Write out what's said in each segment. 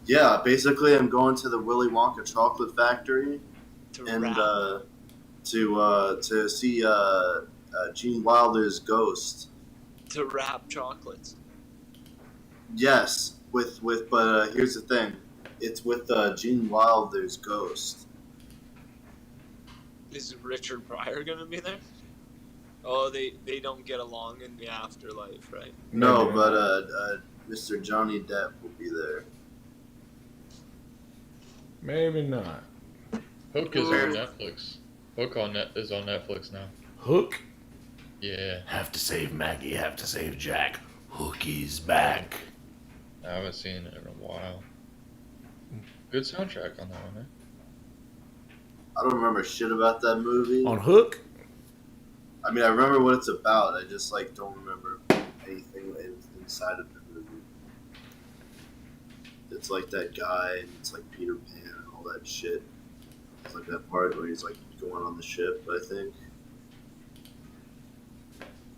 Yeah, basically, I'm going to the Willy Wonka chocolate factory To and rap. to see Gene Wilder's ghost. To wrap chocolates. Yes, but here's the thing, it's with Gene Wilder's ghost. Is Richard Pryor gonna be there? Oh, they don't get along in the afterlife, right? No, Maybe but not. Mr. Johnny Depp will be there. Maybe not. Hook is on Netflix. Hook is on Netflix now. Hook? Yeah, Have to save Maggie, have to save Jack. Hookie's back. I haven't seen it in a while. Good soundtrack on that one, I don't remember shit about that movie. On Hook? I mean, I remember what it's about. I just don't remember anything inside of the movie. It's like that guy, and it's like Peter Pan and all that shit. It's like that part where he's like going on the ship, I think.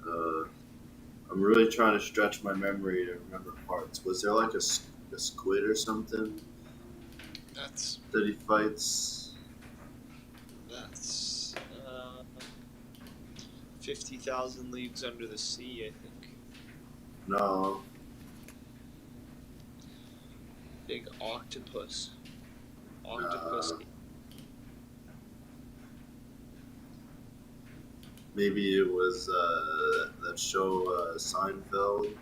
I'm really trying to stretch my memory to remember parts. Was there like a squid or something That's that he fights? 50,000 Leagues Under the Sea, I think. No. Big octopus. Octopus. Maybe it was that show Seinfeld.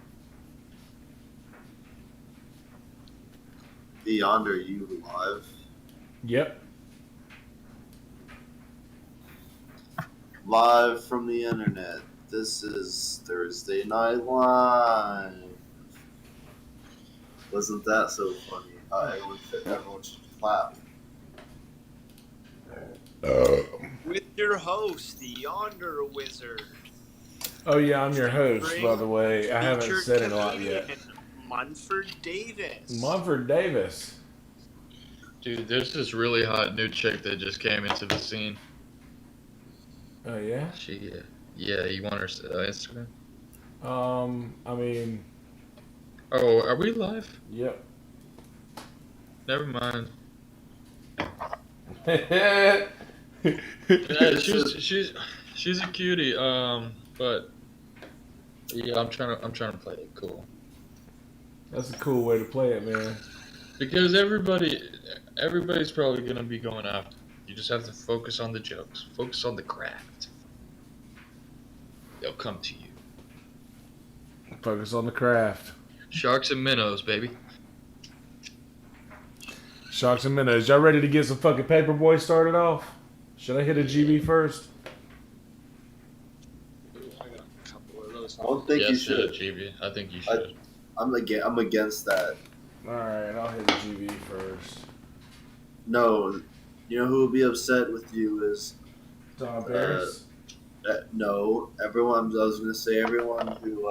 Beyond, are you live? Yep. Live from the internet. This is Thursday Night Live. Wasn't that so funny? Everyone should clap. With your host, the Yonder Wizard. Oh yeah, I'm your host, by the way. I haven't Featured said it a lot yet. comedian Munford Davis. Munford Davis. Dude, there's this really hot new chick that just came into the scene. Oh yeah? Yeah, you want her Instagram? I mean, Oh, are we live? yep. Never mind. That's Yeah, she's a cutie. But yeah, I'm trying to play it cool a cool way to play it, man. because everybody's probably gonna be going after. You just have to focus on the jokes, focus on the craft. They'll come to you. Focus on the craft. Sharks and minnows, baby. Sharks and minnows. Y'all ready to get some fucking Paperboy started off? Should I hit a GB first? Ooh, I got a couple of those. I don't think you Yes, should. GB. I think you should. I'm against that. Alright, I'll hit a GB first. No, you know who will be upset with you is Tom Paris? no, everyone. I was gonna say everyone who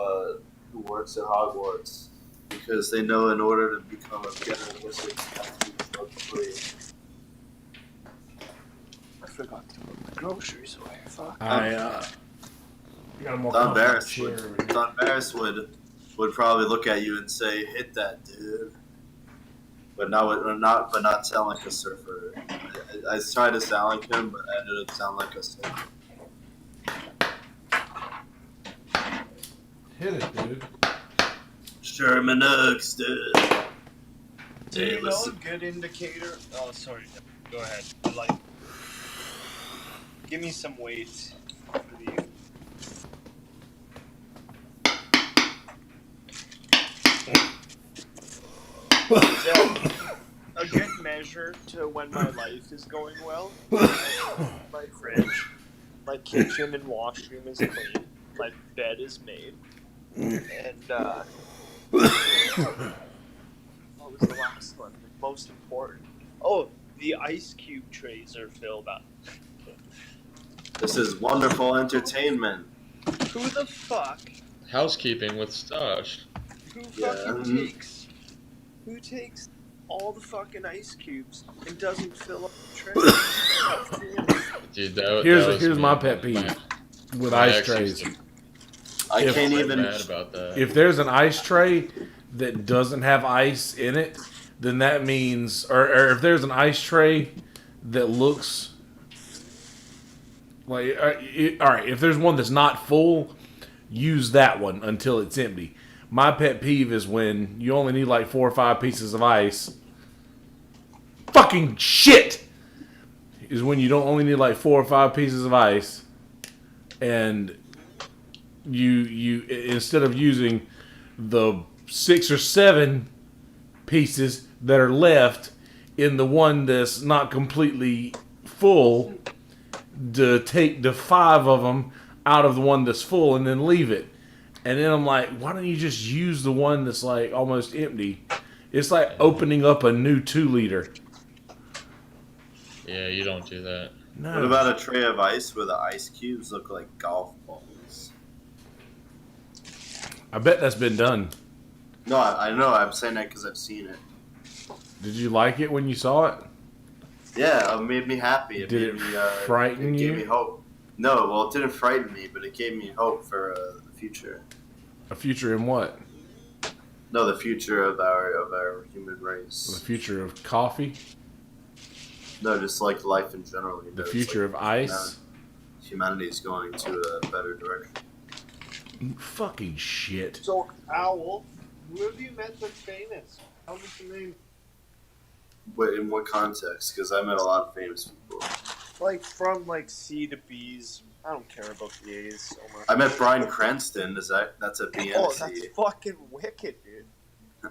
works at Hogwarts, because they know in order to become a general wizard, you have to be drug-free. I forgot to put my groceries away. Fuck. Got a more Don comfortable Barris chair would, over here. Don Barris would probably look at you and say, "Hit that, dude," but not sound like a surfer. I tried to sound like him, but I ended up sounding like a surfer. Hit it, dude. Sherman Oaks, dude. Do you know a good indicator? Oh, sorry. Go ahead. Like, give me some weight for the. Is that a good measure to when my life is going well? My fridge, my kitchen and washroom is clean. My bed is made. And, what was the last one? The most important. Oh, the ice cube trays are filled up. This is wonderful entertainment. Who the fuck? Housekeeping with Stosh. Who Yeah. fucking takes? Who takes all the fucking ice cubes and doesn't fill up the tray? Dude, that Here's was here's me. my pet peeve with My ice ex used trays. to I If- can't get even. mad about that. If there's an ice tray that doesn't have ice in it, then that means, or if there's an ice tray that looks like, all right, if there's one that's not full, use that one until it's empty. My pet peeve is when you only need like 4 or 5 pieces of ice. Fucking shit! Is when you don't only need like 4 or 5 pieces of ice, and you instead of using the 6 or 7 pieces that are left in the one that's not completely full, to take the 5 of them out of the one that's full and then leave it. And then I'm like, why don't you just use the one that's like almost empty? It's like opening up a new 2-liter. Yeah, you don't do that. No. What about a tray of ice where the ice cubes look like golf balls? I bet that's been done. No, I know. I'm saying that because I've seen it. Did you like it when you saw it? Yeah, it made me happy. Did it made me, frighten it gave you? me hope. No, well, it didn't frighten me, but it gave me hope for the future. A future in what? No, the future of our human The race. future of coffee? No, just like life in general. The future of ice? Humanity is going to a better direction. Fucking shit. So, Owl, who have you met that's famous? Tell me some names. Wait, in what context? Because I met a lot of famous people. Like, from, like, C to B's. I don't care about the A's so much. I met Bryan Cranston. That's a BNC. Oh, that's fucking wicked, dude.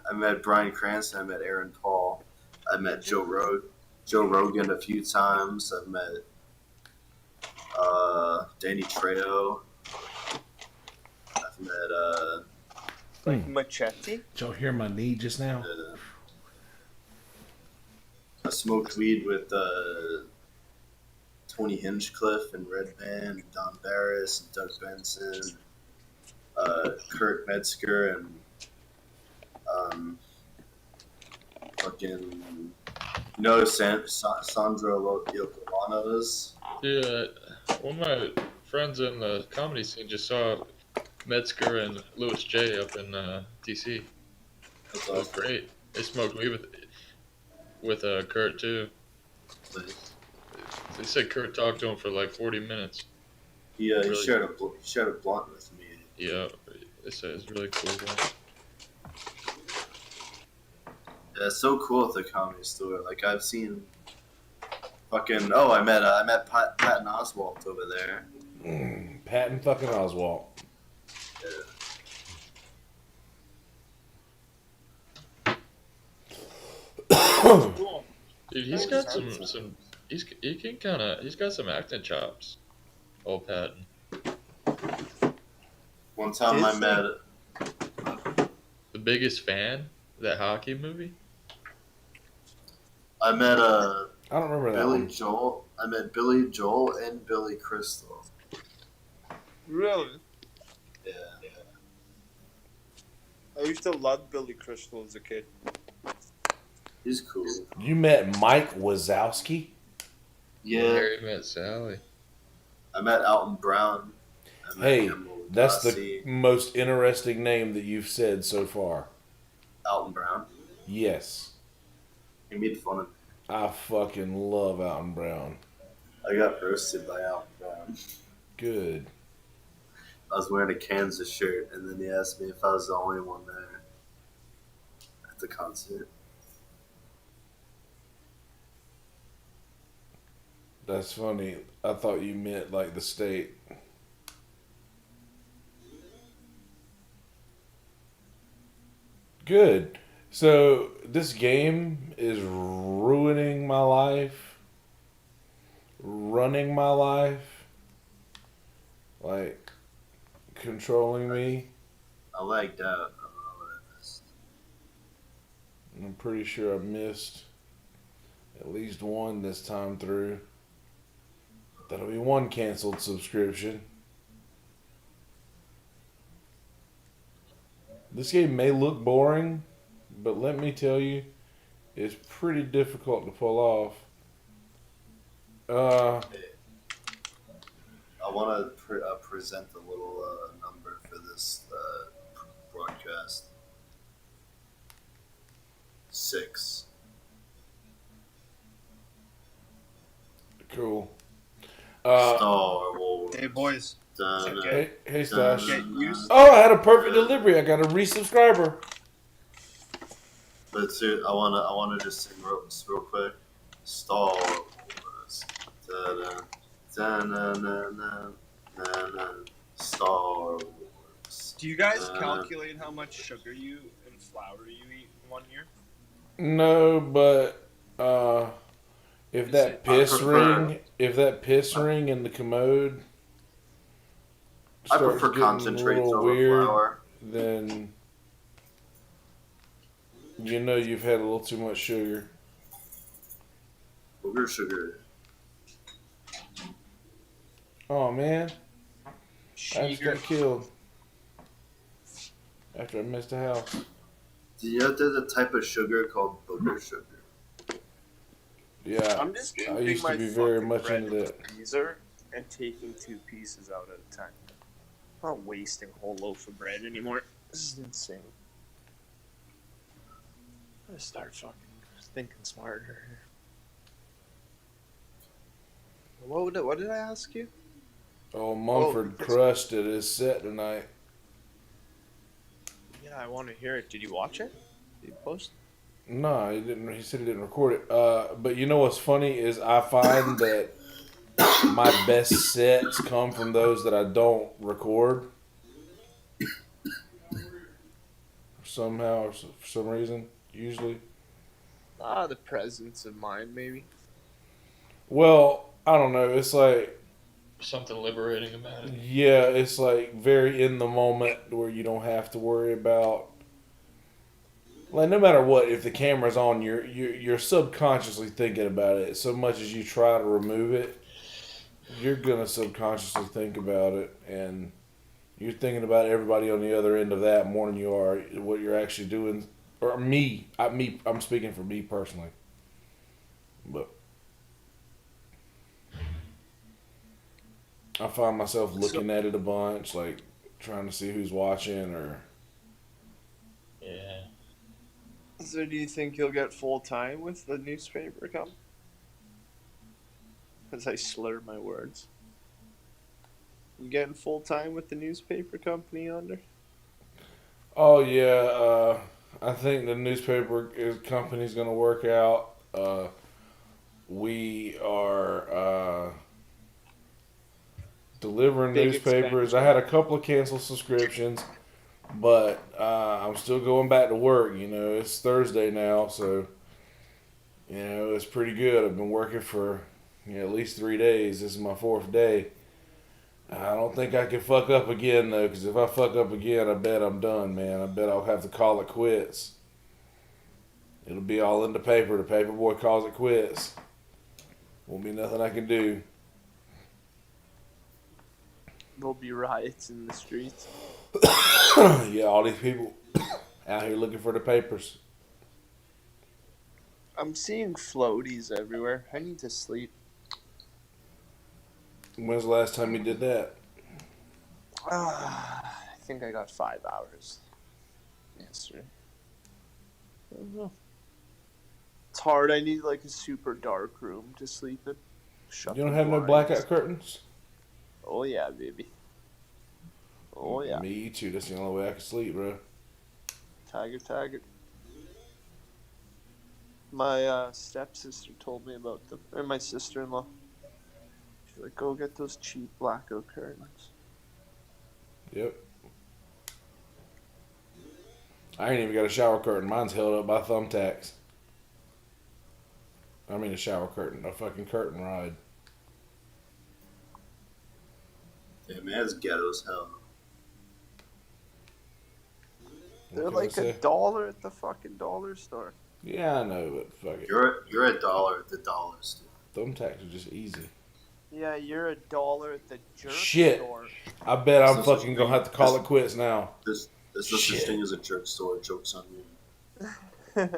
I met Bryan Cranston. I met Aaron Paul. I met Joe Rogan a few times. I've met Danny Trejo. I've met Machete? Did y'all hear my knee just now? I smoked weed with Tony Hinchcliffe and Red Band, and Don Barris, and Doug Benson, Kurt Metzger, and fucking Sandra Yokovanovas. Yeah, one of my friends in the comedy scene just saw Metzger and Louis J up in DC. That's It was awesome. great. They smoked weed with Kurt too. They said Kurt talked to him for like 40 minutes. He Really? shared a blunt with me. Yeah, they said it's really cool. Guy. Yeah, it's so cool at the Comedy Store. Like I've seen, fucking. Oh, I met Patton Oswalt over there. Patton fucking Oswalt. Cool. Dude, he's got some. He's got some acting chops. Old Patton. One time I Disney? met. The biggest fan of that hockey movie. I met I don't remember that Billy one. Joel. I met Billy Joel and Billy Crystal. Really? Yeah. I used to love Billy Crystal as a kid. He's cool. You met Mike Wazowski? Yeah. Harry Met Sally. I met Alton Brown. I met Hey, Emerald that's Lassie. the most interesting name that you've said so far. Alton Brown. Yes. He made fun of me. I fucking love Alton Brown. I got roasted by Alton Brown. Good. I was wearing a Kansas shirt, and then he asked me if I was the only one there at the concert. That's funny. I thought you meant like the state. Good. So this game is ruining my life, running my life, like controlling me. I lagged out. I don't know what I missed. I'm pretty sure I missed at least one this time through. That'll be one canceled subscription. This game may look boring, but let me tell you, it's pretty difficult to pull off. I want to present the little number for this broadcast. 6. Cool. Star Wars. Hey, boys. Hey, Stash. Get used. Oh, I had a perfect delivery. I got a resubscriber. But seriously, I wanna just sing real quick. Star Wars. Da-da, da-na-na-na-na-na. Star Wars. Do you guys Da-na. calculate how much sugar and flour you eat in 1 year? No, but if Is that it- if that piss ring in the commode I starts prefer getting a concentrates little over weird, flour. then you know you've had a little too much sugar. Sugar. Oh man, I just Sugar. got killed after I missed a house. Do you know there's a type of sugar called booger sugar? Yeah, I'm just I putting used my to be very fucking much bread into in the that. freezer and taking 2 pieces out at a time. I'm not wasting a whole loaf of bread anymore. This is insane. I'm gonna start fucking thinking smarter. What did I ask you? Oh, Mumford crushed it his set tonight. Yeah, I want to hear it. Did you watch it? Did you post? No, he didn't. He said he didn't record it. But you know what's funny is I find that my best sets come from those that I don't record. Somehow, or for some reason, usually. The presence of mind, maybe. Well, I don't know. It's like, Something liberating about it. yeah, it's like very in the moment where you don't have to worry about. Like no matter what, if the camera's on, you're subconsciously thinking about it. So much as you try to remove it, you're gonna subconsciously think about it, and you're thinking about everybody on the other end of that more than you are what you're actually doing. Or I'm speaking for me personally, but I find myself looking at it a bunch, like trying to see who's watching or. Yeah. So do you think you'll get full time with the newspaper company? As I slur my words. You getting full time with the newspaper company under? Oh yeah, I think the newspaper company's gonna work out. We are delivering Big newspapers. expenditure. I had a couple of canceled subscriptions, but I'm still going back to work. You know, it's Thursday now, so you know it's pretty good. I've been working for at least 3 days. This is my 4th day. I don't think I can fuck up again though, because if I fuck up again, I bet I'm done, man. I bet I'll have to call it quits. It'll be all in the paper. The Paperboy calls it quits. Won't be nothing I can do. There'll be riots in the streets. Yeah, all these people out here looking for the papers. I'm seeing floaties everywhere. I need to sleep. When's the last time you did that? I think I got 5 hours yesterday. I don't know. It's hard. I need like a super dark room to sleep in. Shut You don't the have no blinds. blackout curtains? Oh yeah, baby. Oh yeah. Me too. That's the only way I can sleep, bro. Taggart. My stepsister told me about them, or my sister-in-law. She's like, go get those cheap blackout curtains. Yep. I ain't even got a shower curtain. Mine's held up by thumbtacks. I mean a shower curtain, a fucking curtain rod. Yeah, man, it's ghetto as hell. They're What can I like say? $1 at the fucking dollar store. Yeah, I know, but fuck it. You're $1 at the dollar store. Thumbtacks are just easy. Yeah, you're $1 at the jerk Shit. store. I bet I'm There's no fucking such gonna thing. have to call it quits now. There's no such Shit. thing as a jerk store. Jokes on you.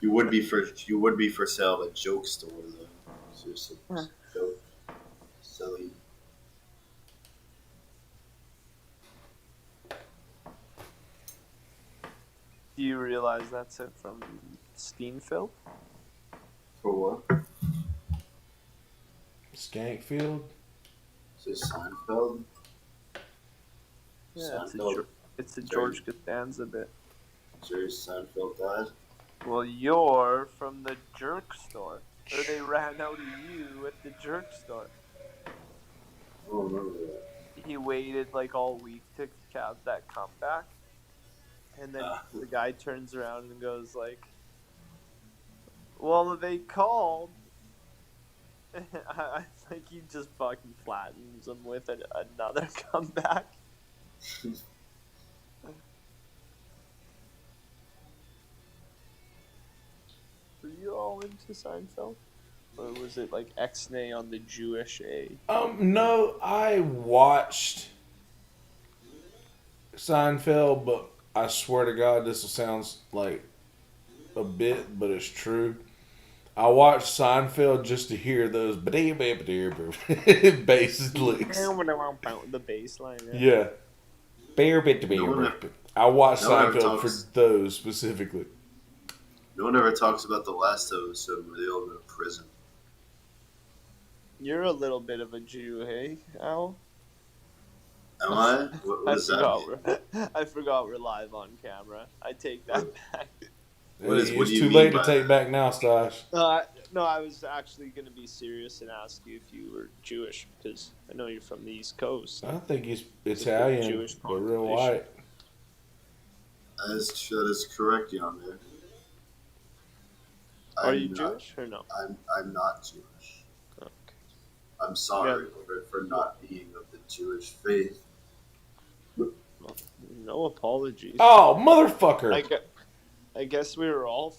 You would be for sale at a joke store though. Seriously, joke, silly. Do you realize that's it from Steenfeld? For what? Skankfield? Say Seinfeld? Yeah, Seinfeld. it's a George Costanza bit. Jerry Seinfeld died? Well, you're from the jerk store. Or they ran out of you at the jerk store. I don't remember that. He waited like all week to have that comeback. And then the guy turns around and goes like, well, they called. I think he just fucking flattens him with another comeback. Were you all into Seinfeld? Or was it like X-Nay on the Jewish A? No, I watched Seinfeld, but I swear to God, this will sound like a bit, but it's true. I watched Seinfeld just to hear those bass licks. The bass line. Yeah. I watched no one ever Seinfeld for talks. those specifically. No one ever talks about the last episode where they all go to prison. You're a little bit of a Jew, hey, Al? Am I? What does that mean? I forgot we're live on camera. I take that back. What do It's you too mean late to by take that? back now, Stash. No, I was actually going to be serious and ask you if you were Jewish, because I know you're from the East Coast. I think he's Italian, Jewish but real population. white. That is correct, Yonder. Are you Jewish or no? I'm not Jewish. Okay. I'm sorry for not being of the Jewish faith. Well, no apologies. Oh, motherfucker! I guess we were all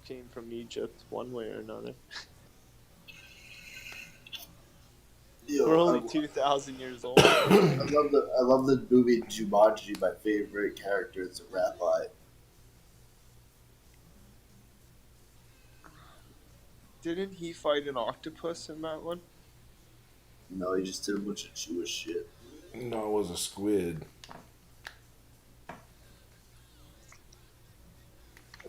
came from Egypt one way or another. Yo, We're only 2,000 years old. I love the movie Jumanji. My favorite character is a rabbi. Didn't he fight an octopus in that one? No, he just did a bunch of Jewish shit. No, it was a squid. I'll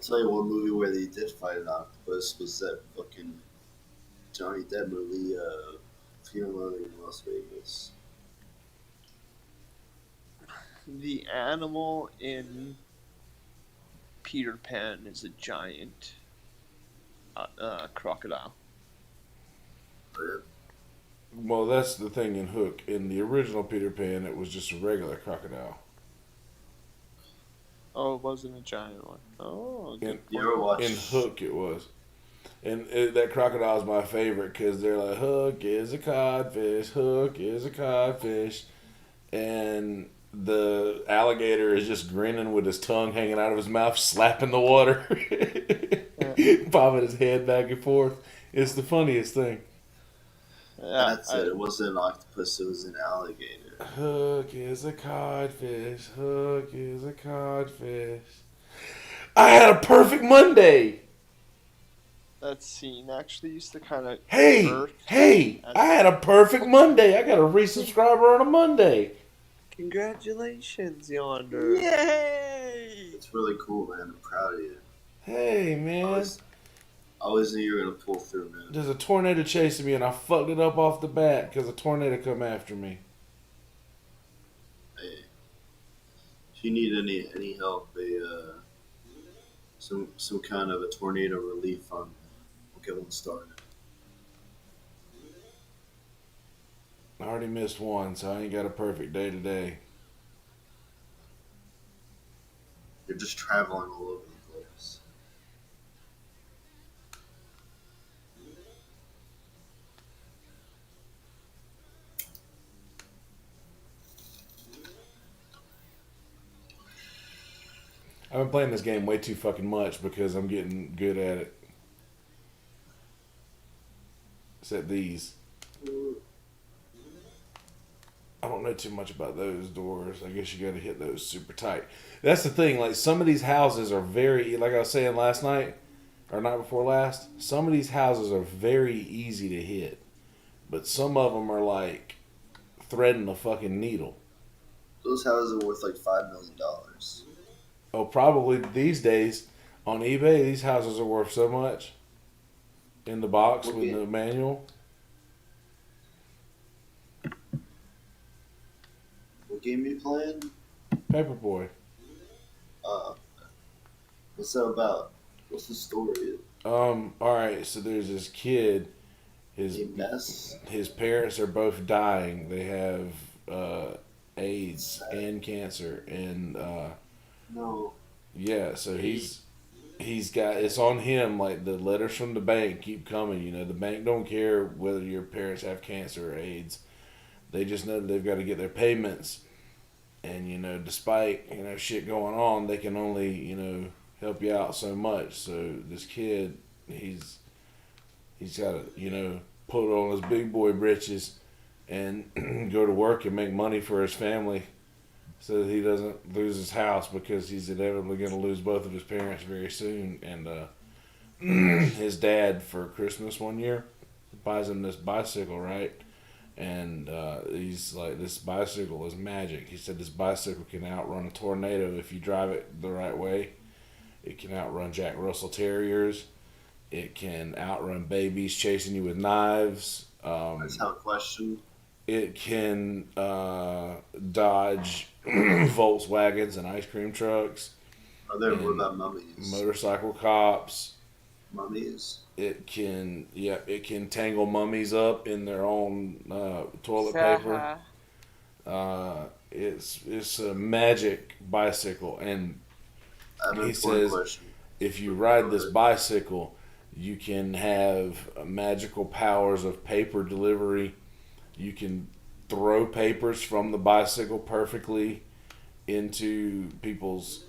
tell you one movie where they did fight an octopus was that fucking Johnny Depp movie, Fear and Loathing in Las Vegas. The animal in Peter Pan is a giant crocodile. Well, that's the thing in Hook. In the original Peter Pan, it was just a regular crocodile. Oh, it wasn't a giant one. Oh, good You ever watch? In Hook, it was. And that crocodile is my favorite because they're like, Hook is a codfish, Hook is a codfish. And the alligator is just grinning with his tongue hanging out of his mouth, slapping the water, popping his head back and forth. It's the funniest thing. Yeah, That's it. It wasn't an octopus. It was an alligator. Hook is a codfish, Hook is a codfish. I had a perfect Monday. that scene actually used to kind of Hey, I had a perfect Monday. I got a resubscriber on a Monday. Congratulations, Yonder. Yay! It's really cool, man. I'm proud of you. Hey, I man. always knew you were gonna pull through, man. There's a tornado chasing me, and I fucked it up off the bat because a tornado come after me. Hey, if you need any help, some kind of a tornado relief fund, we'll get one started. I already missed one, so I ain't got a perfect day today. You're just traveling all over the place. I've been playing this game way too fucking much because I'm getting good at it. Except these. I don't know too much about those doors. I guess you gotta hit those super tight. That's the thing, like some of these houses are very, like I was saying last night, or night before last, some of these houses are very easy to hit. But some of them are like threading the fucking needle. Those houses are worth like $5 million. Oh, probably these days. On eBay, these houses are worth so much. In the box What with game? the manual. What game you playing? Paperboy. What's that about? What's the story? Alright, so there's this kid. A mess? His parents are both dying. They have AIDS and cancer, and No. yeah, so he's got it's on him. Like the letters from the bank keep coming. You know, the bank don't care whether your parents have cancer or AIDS. They just know that they've got to get their payments, and you know, despite shit going on, they can only help you out so much. So this kid, he's got to put on his big boy britches and go to work and make money for his family so that he doesn't lose his house, because he's inevitably going to lose both of his parents very soon. And his dad, for Christmas one year, buys him this bicycle, right? And he's like, this bicycle is magic. He said this bicycle can outrun a tornado if you drive it the right way. It can outrun Jack Russell Terriers. It can outrun babies chasing you with knives. That's how question. It can dodge Volkswagens and ice cream trucks. Are there what and about mummies? motorcycle cops. Mummies? It can tangle mummies up in their own toilet paper. It's a magic bicycle, and I have he a says question. if you ride this bicycle, you can have magical powers of paper delivery. You can throw papers from the bicycle perfectly into people's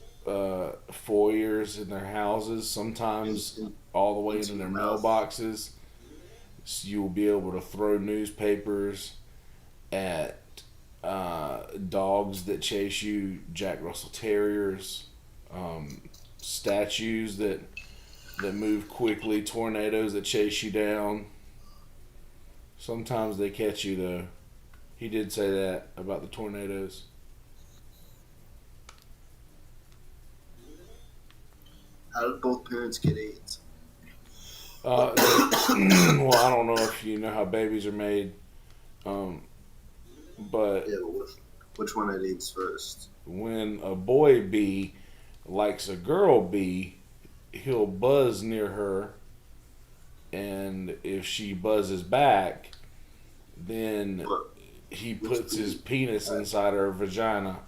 foyers in their houses, sometimes all the way into their mailboxes. So you will be able to throw newspapers at dogs that chase you, Jack Russell Terriers, statues that move quickly, tornadoes that chase you down. Sometimes they catch you though. He did say that about the tornadoes. How did both parents get AIDS? Well, I don't know if you know how babies are made, but Yeah, but which one had AIDS first? when a boy bee likes a girl bee, he'll buzz near her, and if she buzzes back, then he puts his penis inside her vagina.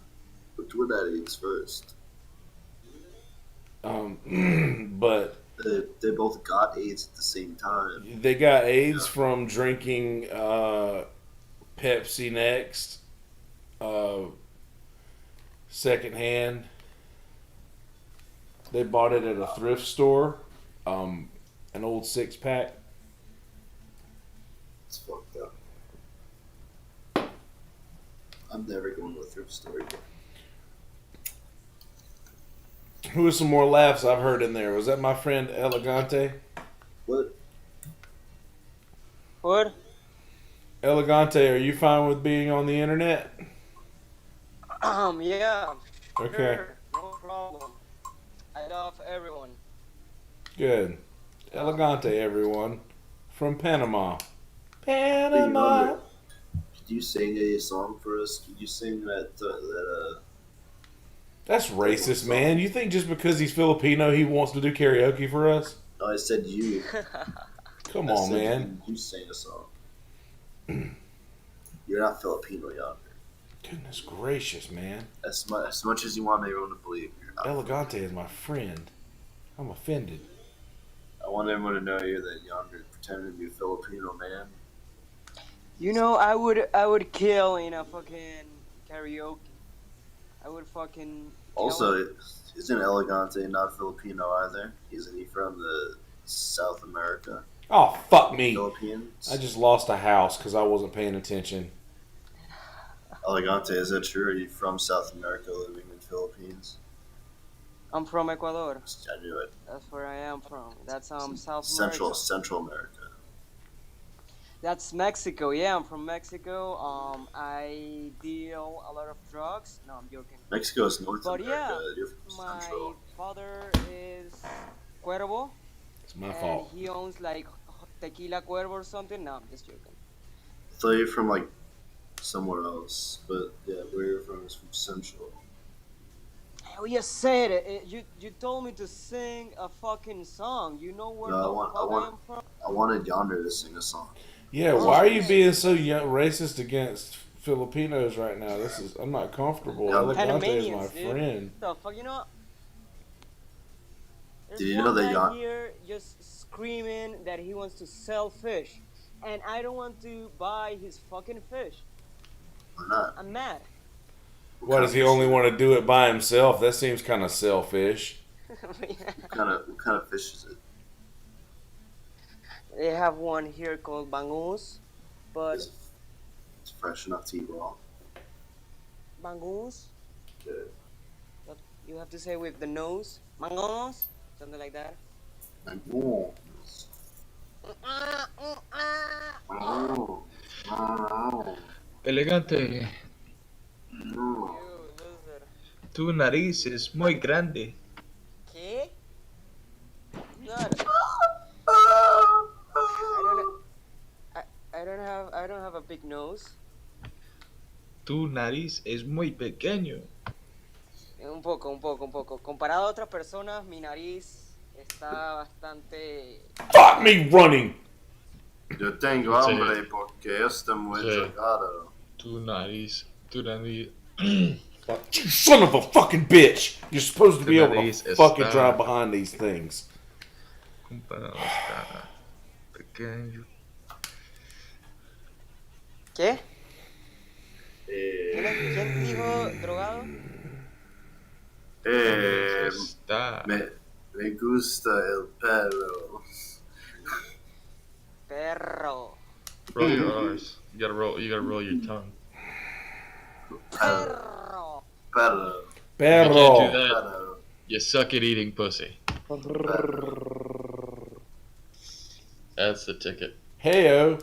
Which one had AIDS first? But They both got AIDS at the same time. they got AIDS from drinking Pepsi Next, secondhand. They bought it at a thrift store, an old 6-pack. It's fucked up. I'm never going to a thrift store again. Who was some more laughs I've heard in there? Was that my friend Elegante? What? What? Elegante, are you fine with being on the internet? Yeah. Okay, Sure, no problem. I love everyone. good. Elegante, everyone. From Panama. Hey, Panama. Could you sing a song for us? Could you sing that That's racist, man. You think just because he's Filipino he wants to do karaoke for us? No, I said you. Come I on, said man. You sing a song. You're not Filipino, Yonder. Goodness gracious, man. As much as you want everyone to believe, you're not. Elegante is my friend. I'm offended. I want everyone to know you're that Yonder pretending to be a Filipino man. You know, I would kill in a fucking karaoke. I would fucking kill him. Also, isn't Elegante not Filipino either? Isn't he from the South America? Oh, fuck me. Philippines? I just lost a house because I wasn't paying attention. Elegante, is that true? Are you from South America living in Philippines? I'm from Ecuador. I knew it. That's where I am from. That's South America. Central America. That's Mexico. Yeah, I'm from Mexico. I deal a lot of drugs. No, I'm joking. Mexico is North But America. yeah, You're from my Central. father is Cuervo, It's my and fault. he owns like Tequila Cuervo or something. No, I'm just joking. I thought you're from like somewhere else, but yeah, where you're from is from Central. Oh, you said it. You told me to sing a fucking song. You know where No, the fuck I am from? I wanted Yonder to sing a song. Yeah, Oh, why are you okay. being so racist against Filipinos right now? I'm not comfortable. Yeah, Elegante is my Panamanians, dude. friend. What the fuck, you know? There's Did you know one that guy here just screaming that he wants to sell fish, and I don't want to buy his fucking fish. Why not? I'm mad. Why does he only want to do it by himself? That seems kind of selfish. What kind of fish is it? They have one here called bangus, but It's fresh enough to eat raw. bangus, Good. but you have to say with the nose, bangus, something like that. Like, oh. Oh. Oh. Elegante, You Oh. loser. tu nariz es muy grande. ¿Qué? Not. I don't have a big nose. Tu nariz es muy pequeño. Un poco. Comparado a otras personas, mi nariz está bastante. Fuck me running! Yo tengo hambre porque estoy muy drogado. Tu nariz. You son of a fucking bitch! You're supposed to be able to Nariz fucking está- drive behind these things. Comparado está pequeño. ¿Qué? ¿Quién dijo drogado? Está. Me gusta el perro. Perro. Roll your R's. You gotta roll your tongue. Perro. Perro. If you can't do Perro! that, Perro. you suck at eating pussy. That's the ticket. Heyo.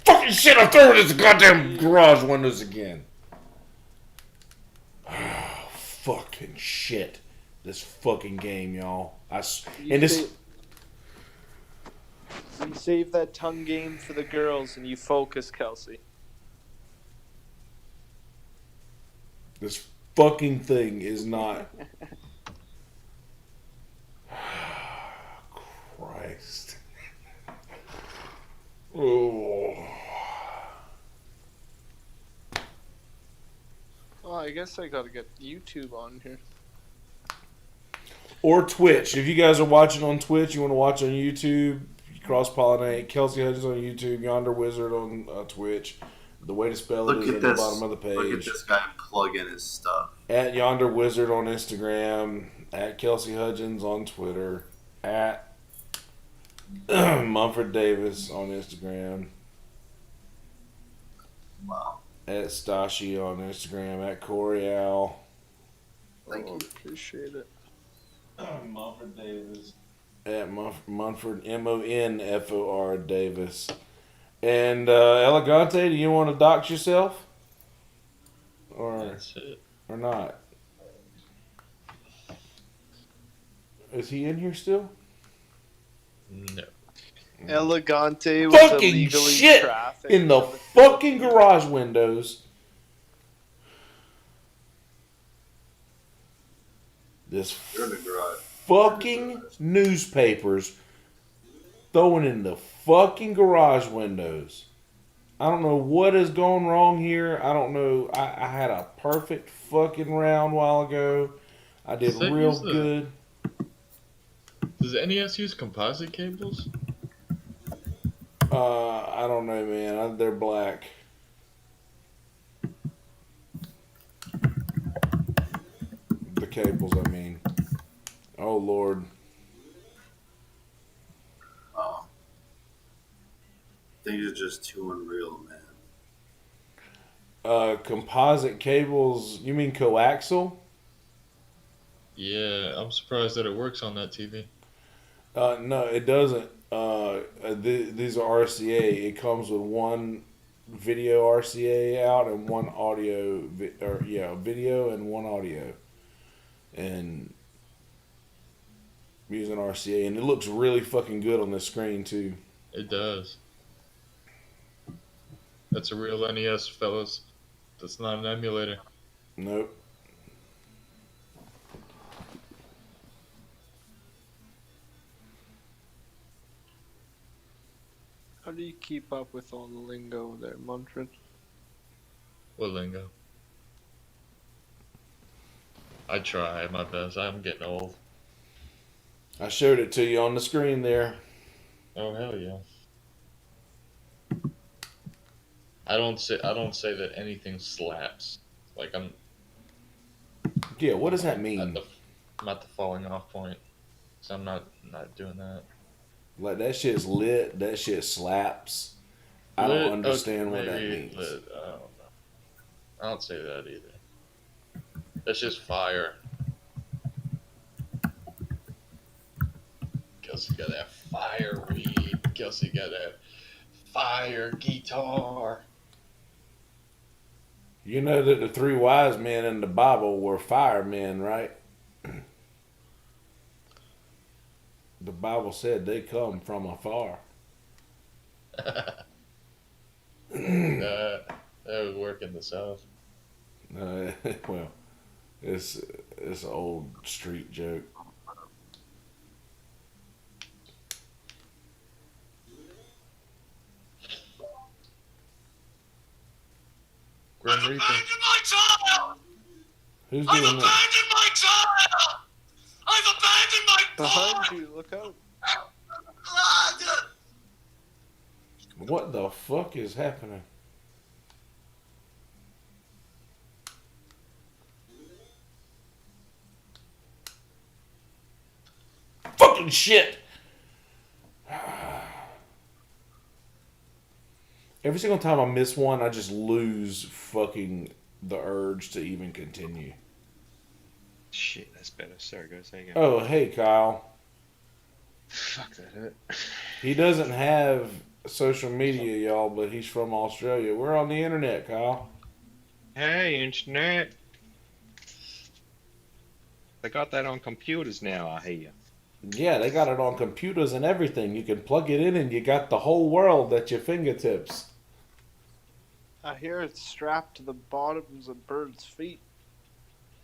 Fucking shit, I threw it at the goddamn garage windows again. Fucking shit. This fucking game, y'all. You save that tongue game for the girls and you focus, Kelsey. This fucking thing is not. Christ. Oh. Oh, I guess I gotta get YouTube on here. Or Twitch. If you guys are watching on Twitch, you want to watch on YouTube, cross pollinate. Kelsey Hudgens on YouTube, Yonder Wizard on Twitch. The way to spell it Look is at at this. the bottom of the page. Look at this guy plug in his stuff. At Yonder Wizard on Instagram. At Kelsey Hudgens on Twitter. At Mumford Davis on Instagram. Wow. At Stashi on Instagram. At Corial. Thank you. Appreciate it. Mumford Davis. At Munford, MONFOR Davis. And Elegante, do you want to dox yourself? That's it. Or not? Is he in here still? No. Elegante was Fucking illegally shit trafficked in the fucking garage windows. This You're in the garage. fucking newspapers throwing in the fucking garage windows. I don't know what is going wrong here. I don't know. I had a perfect fucking round a while ago. I did Does that real use the- good. Does the NES use composite cables? I don't know, man. They're black. The cables, I mean. Oh, Lord. Oh. Things are just too unreal, man. Composite cables, you mean coaxial? Yeah, I'm surprised that it works on that TV. No, it doesn't. These are RCA. It comes with one video RCA out and one audio, video and one audio, and using RCA, and it looks really fucking good on the screen too. It does. That's a real NES, fellas. That's not an emulator. Nope. How do you keep up with all the lingo there, Montred? What lingo? I try my best. I'm getting old. I showed it to you on the screen there. Oh hell yeah. I don't say that anything slaps. Like I'm Yeah, what does that at mean? I'm at the falling off point. So I'm not doing that. Like, that shit's lit, that shit slaps. I don't Lit? understand Okay, what that maybe means. lit. I don't know. I don't say that either. That's just fire. Kelsey got that fire weed. Kelsey got that fire guitar. You know that the three wise men in the Bible were firemen, right? The Bible said they come from afar. That would work in the South. Well, it's an old street joke. Grim Reaper. My child! Who's I've doing abandoned that? my child! I've abandoned my Behind boy! you, look out. What the fuck is happening? Fucking shit! Every single time I miss one, I just lose fucking the urge to even continue. Shit, that's better. Sorry, guys. Say again. Oh, hey, Kyle. Fuck, that hurt. He doesn't have social media, y'all, but he's from Australia. We're on the internet, Kyle. Hey, internet. They got that on computers now, I hear. Yeah, they got it on computers and everything. You can plug it in and you got the whole world at your fingertips. I hear it's strapped to the bottoms of birds' feet.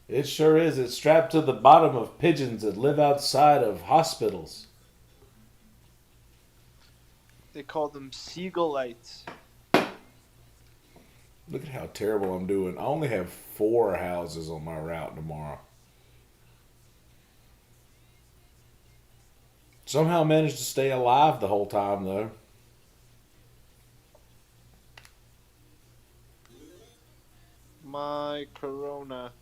It sure is. It's strapped to the bottom of pigeons that live outside of hospitals. They call them seagull-lights. Look at how terrible I'm doing. I only have 4 houses on my route tomorrow. Somehow managed to stay alive the whole time, though. My corona.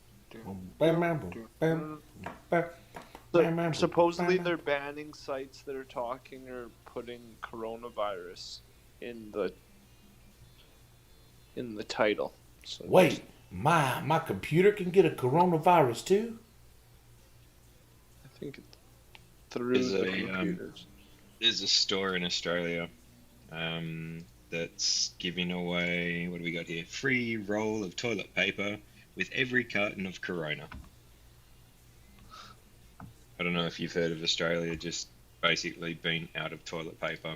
Supposedly they're banning sites that are talking or putting coronavirus in the title. So Wait, my computer can get a coronavirus too? I think it's through There's the a, computers. There's a store in Australia that's giving away, what do we got here? Free roll of toilet paper with every carton of Corona. I don't know if you've heard of Australia just basically being out of toilet paper.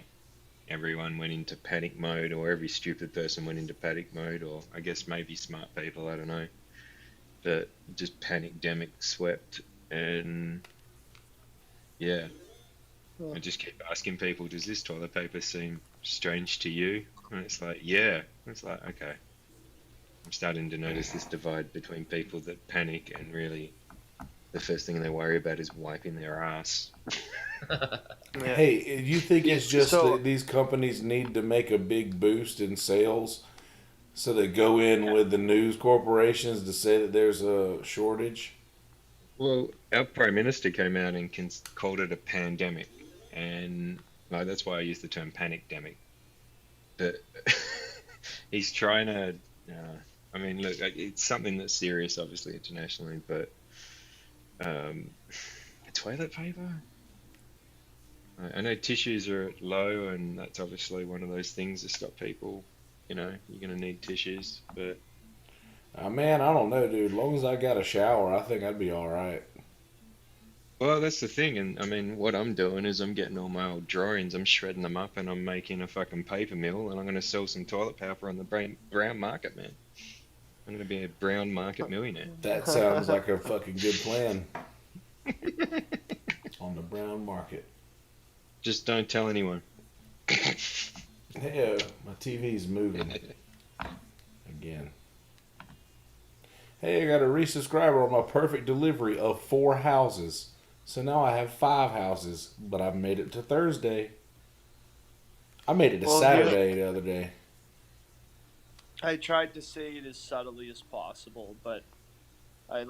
Everyone went into panic mode, or every stupid person went into panic mode, or I guess maybe smart people, I don't know. But just panic-demic swept, and yeah. I just keep asking people, does this toilet paper seem strange to you? And it's like, yeah. It's like, okay. I'm starting to notice this divide between people that panic and really the first thing they worry about is wiping their ass. Hey, you think it's just So- that these companies need to make a big boost in sales, so they go in with the news corporations to say that there's a shortage? Well, our Prime Minister came out and called it a pandemic, and like, that's why I use the term panic-demic. But he's trying to, I mean, look, it's something that's serious, obviously, internationally, but toilet paper? I know tissues are low, and that's obviously one of those things that stop people. You know, you're gonna need tissues, but Man, I don't know, dude. As long as I got a shower, I think I'd be all right. well, that's the thing. And I mean, what I'm doing is I'm getting all my old drawings, I'm shredding them up, and I'm making a fucking paper mill, and I'm gonna sell some toilet paper on the brown market, man. I'm gonna be a brown market millionaire. That sounds like a fucking good plan on the brown market. Just don't tell anyone. Hey, my TV's moving again. Hey, I got a resubscriber on my perfect delivery of 4 houses. So now I have 5 houses, but I've made it to Thursday. I made it to Well, Saturday the other day. I tried to say it as subtly as possible, but I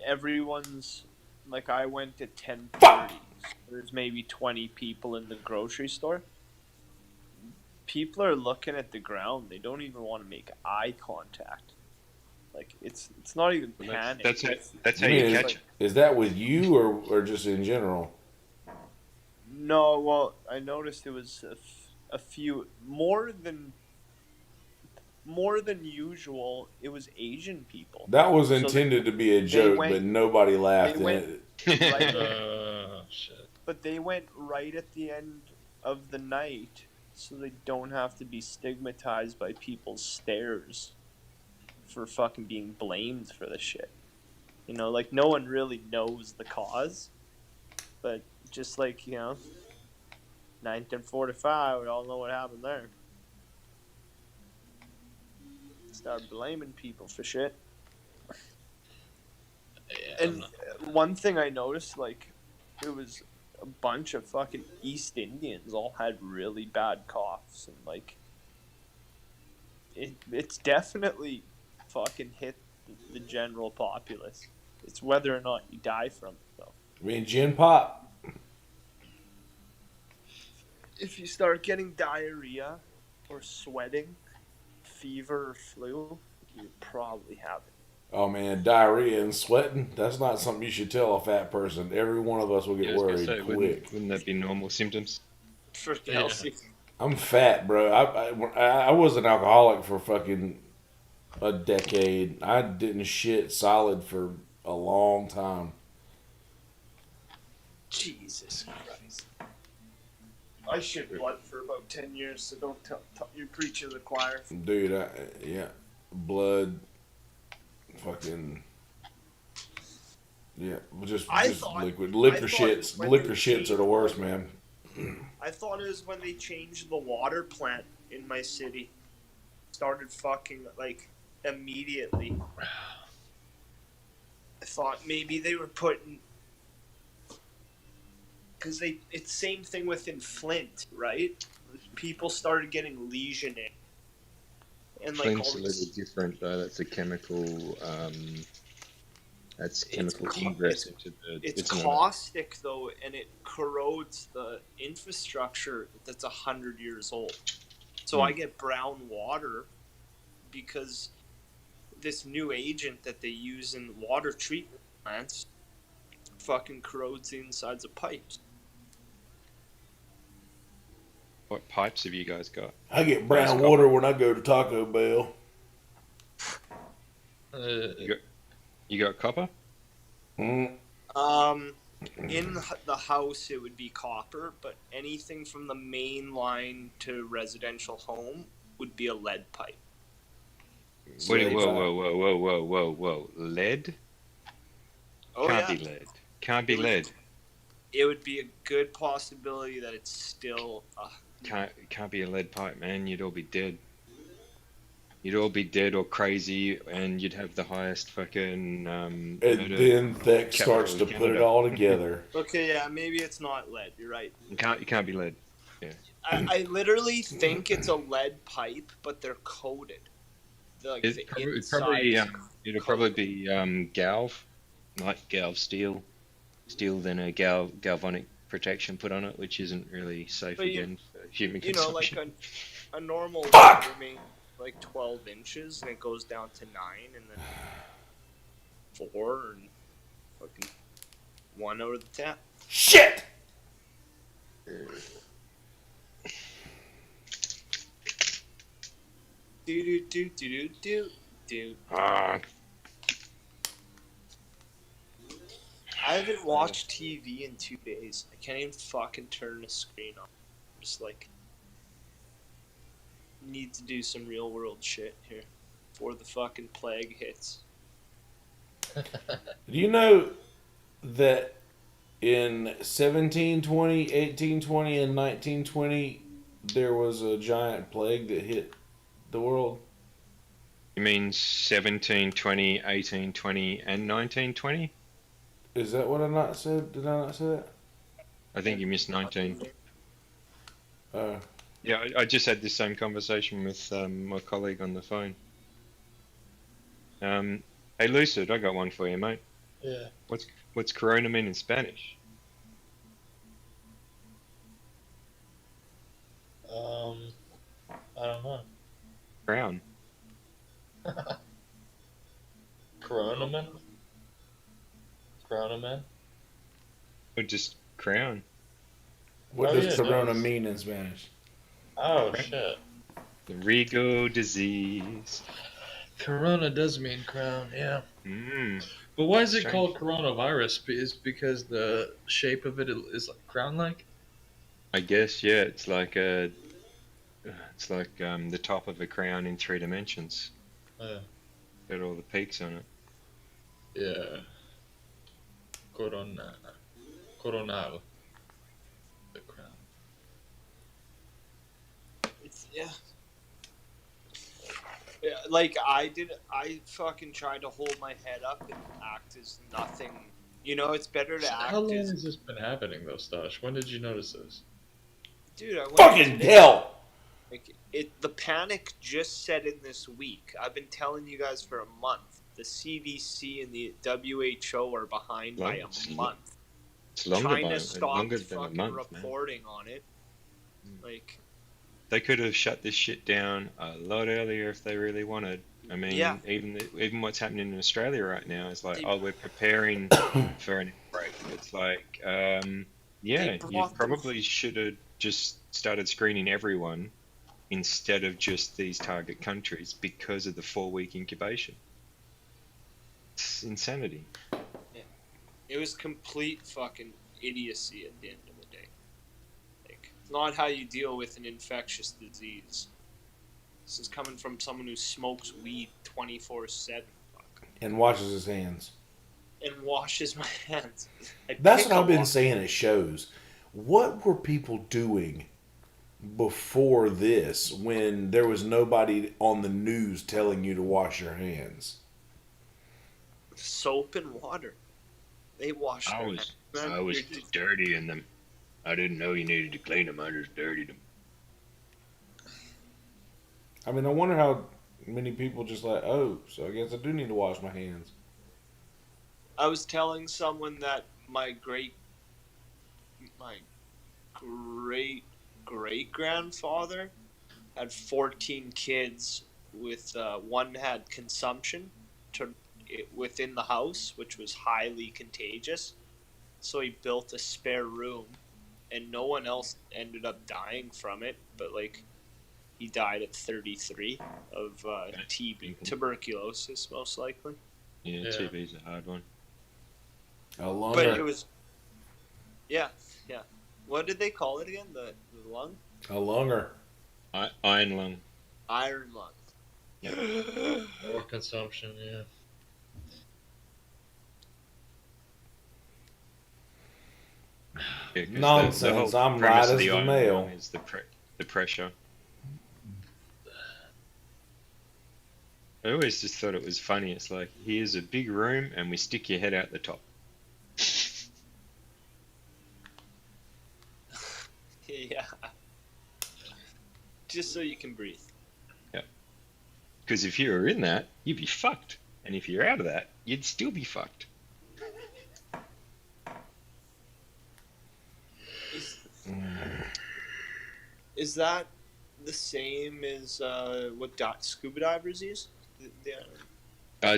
everyone's I went at 10:30. So there's maybe 20 people in the grocery store. People are looking at the ground. They don't even want to make eye contact. It's not even panic. That's how You you mean, catch it. Is that with you or just in general? No, well, I noticed it was a few more than usual. It was Asian people. That was So intended to be a joke, went- but nobody laughed they at went- it. Right, Shit. but they went right at the end of the night, so they don't have to be stigmatized by people's stares for fucking being blamed for this shit. You know, no one really knows the cause, but just 1945, we all know what happened there. Start blaming people for shit. Yeah, And one thing I noticed, it was a bunch of fucking East Indians all had really bad coughs, and it's definitely fucking hit the general populace. It's whether or not you die from it, though. I mean, gin pop. If you start getting diarrhea or sweating, fever or flu, you probably have it. Oh man, diarrhea and sweating, that's not something you should tell a fat person. Every one of us will get Yeah, I was gonna worried say, quick. wouldn't that be normal symptoms? For Yeah. Kelsey. I'm fat, bro. I was an alcoholic for fucking a decade. I didn't shit solid for a long time. Jesus Christ. I shit blood for about 10 years, so don't tell you preach to the choir. Dude, yeah. Blood, fucking, yeah, just liquid. Liquor shits. Liquor shits are the worst, man. I thought it was when they changed the water plant in my city. Started fucking, immediately. I thought maybe they were putting... Because it's same thing within Flint, right? People started getting Legionnaire. And Flint's a little different though. That's a chemical. That's chemical ingress into the. It's caustic though, and it corrodes the infrastructure that's 100 years old. So I get brown water because this new agent that they use in water treatment plants fucking corrodes the insides of pipes. What pipes have you guys got? I get brown water when I go to Taco Bell. You got copper? Mm. In the house it would be copper, but anything from the main line to residential home would be a lead pipe. Wait, whoa. Lead? Oh, Can't yeah. be lead. Can't be lead. It would be a good possibility that it's still... Can't be a lead pipe, man. You'd all be dead. You'd all be dead or crazy, and you'd have the highest fucking. And then Thek starts to put it all together. Okay, yeah, maybe it's not lead. You're right. You can't be lead. Yeah. I literally think it's a lead pipe, but they're coated. It'd probably be galv, like galv steel then a galvanic protection put on it, which isn't really safe But again for human You know, consumption. a normal remains 12 inches, and it goes down to 9, and then 4, and fucking 1 over the tap. Shit! Do. Ah, I haven't watched TV in 2 days. I can't even fucking turn the screen on. I'm just like, need to do some real world shit here before the fucking plague hits. Do you know that in 1720, 1820, and 1920, there was a giant plague that hit the world? you mean 1720, 1820, and 1920? Is that what I not said? Did I not say that? I think you missed 19. Uh, Yeah, I just had this same conversation with my colleague on the phone. Hey, Lucid, I got one for you, mate. Yeah. What's Corona mean in Spanish? I don't know. Crown. Corona man? Corona man? Or just crown. what Oh, does yeah, corona nice. mean in Spanish? Oh, shit. The Rigo disease. Corona does mean crown, yeah. Mm. But why is it Strange. called coronavirus? Is because the shape of it is like crown-like? I guess, yeah, it's like the top of a crown in 3 dimensions. Yeah. Got all the peaks on it. Yeah. Corona. Coronal. The crown. It's, yeah. Yeah, like I fucking tried to hold my head up and act as nothing. You know, it's better to act How long as. has this been happening, though, Stosh? When did you notice this? Dude, I went Fucking today. hell! Like the panic just set in this week. I've been telling you guys for a month. The CDC and the WHO are behind by a month. It's longer, China stopped longer than a fucking month, man. reporting on it. Like, They could have shut this shit down a lot earlier if they really wanted. I mean, Yeah. even what's happening in Australia right now is like, They- oh, we're preparing for an outbreak. It's like, yeah, you brought probably should have just started screening everyone instead of just these target countries because of the 4-week incubation. It's insanity. it was complete fucking idiocy at the end of the day. Like, it's not how you deal with an infectious disease. This is coming from someone who smokes weed 24/7. And washes his hands. And washes my hands. That's what I've been saying at shows. What were people doing before this when there was nobody on the news telling you to wash your hands? Soap and water. They wash their hands. man. I was You're just- dirtying them. I didn't know you needed to clean them. I just dirtied them. I mean, I wonder how many people just like, oh, so I guess I do need to wash my hands. I was telling someone that my great grandfather had 14 kids with one had consumption within the house, which was highly contagious. So he built a spare room, and no one else ended up dying from it. But like, he died at 33 of tuberculosis, most likely. Yeah, Yeah. TB's a hard one. A But it longer, was, yeah. What did they call it again? The lung, a longer. Iron lung. iron lung. More consumption, yeah. Yeah, 'cause Nonsense, I'm premise right of as the iron mail. lung is the pressure. I always just thought it was funny. It's like, here's a big room and we stick your head out the top. Yeah. Just so you can breathe. Because if you were in that, you'd be fucked. And if you're out of that, you'd still be fucked. Is that the same as what scuba divers use?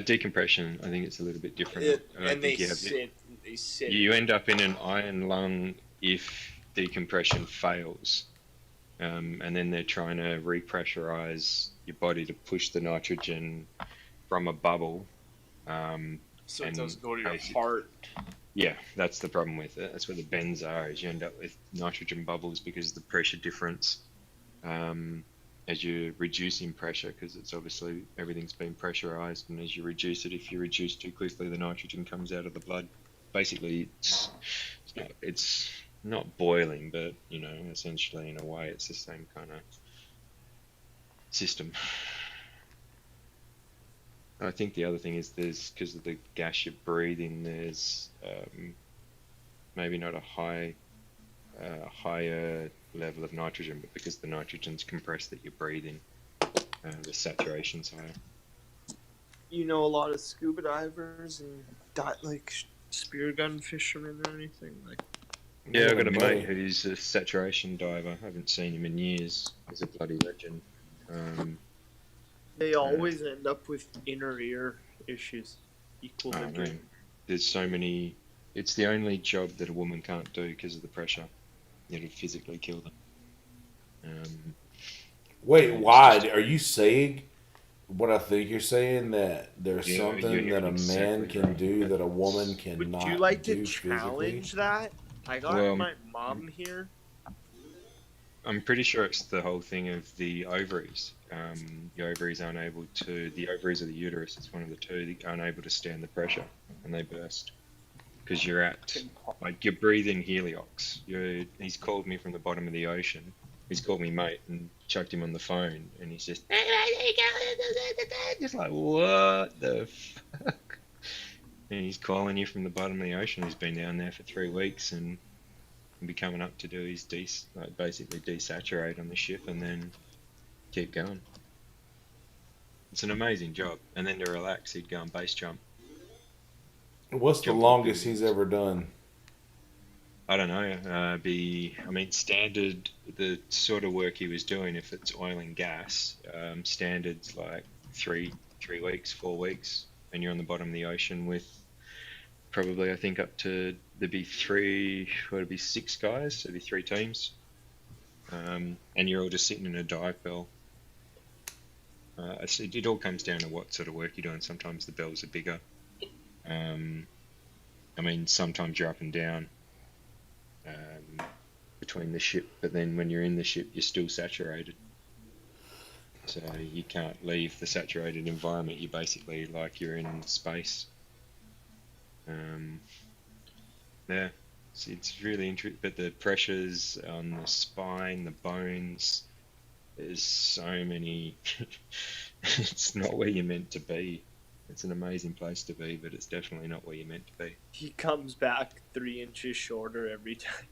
Decompression, I think it's a little bit different. I don't And they think you have- sit. They sit. You end up in an iron lung if decompression fails, and then they're trying to repressurize your body to push the nitrogen from a bubble. So it And doesn't go to your basic- heart. Yeah, that's the problem with it. That's where the bends are, is you end up with nitrogen bubbles because of the pressure difference. As you're reducing pressure, because it's obviously everything's been pressurized, and as you reduce it, if you reduce too quickly, the nitrogen comes out of the blood. Basically, it's not boiling, but you know, essentially in a way, it's the same kind of system. I think the other thing is there's, because of the gas you're breathing, there's maybe not a higher level of nitrogen, but because the nitrogen's compressed that you're breathing, the saturation's higher. You know a lot of scuba divers and like spear gun fishermen or anything like. Yeah, I've got a money. mate who's a saturation diver. I haven't seen him in years. He's a bloody legend. They always end up with inner ear issues equal to Oh, man. There's so many. It's the only job that a woman can't do because of the pressure. It'll physically kill them. Wait, why? Are you saying what I think you're saying, that there's Yeah, something you're that a man exactly can right. do that a woman Would cannot you like to do physically? challenge that? I got Well, my mom here. I'm pretty sure it's the whole thing of the ovaries. The ovaries aren't able to. The ovaries or the uterus, it's one of the two, they aren't able to stand the pressure, and they burst. Because you're at, like, you're breathing heliox. He's called me from the bottom of the ocean. He's called me mate and chucked him on the phone, and he's just like, what the fuck? And he's calling you from the bottom of the ocean. He's been down there for 3 weeks and be coming up to do his basically desaturate on the ship and then keep going. It's an amazing job. And then to relax, he'd go and base jump. What's the Jump longest up. he's ever done? I don't know. Standard, the sort of work he was doing, if it's oil and gas, standard's like 3 weeks, 4 weeks, and you're on the bottom of the ocean with probably, I think, up to, there'd be 6 guys, so there'd be 3 teams, and you're all just sitting in a dive bell. It all comes down to what sort of work you're doing. Sometimes the bells are bigger. Sometimes you're up and down between the ship, but then when you're in the ship, you're still saturated. So you can't leave the saturated environment. You're basically like you're in space. Yeah, it's really interesting. But the pressures on the spine, the bones, there's so many. It's not where you're meant to be. It's an amazing place to be, but it's definitely not where you're meant to be. He comes back 3 inches shorter every time.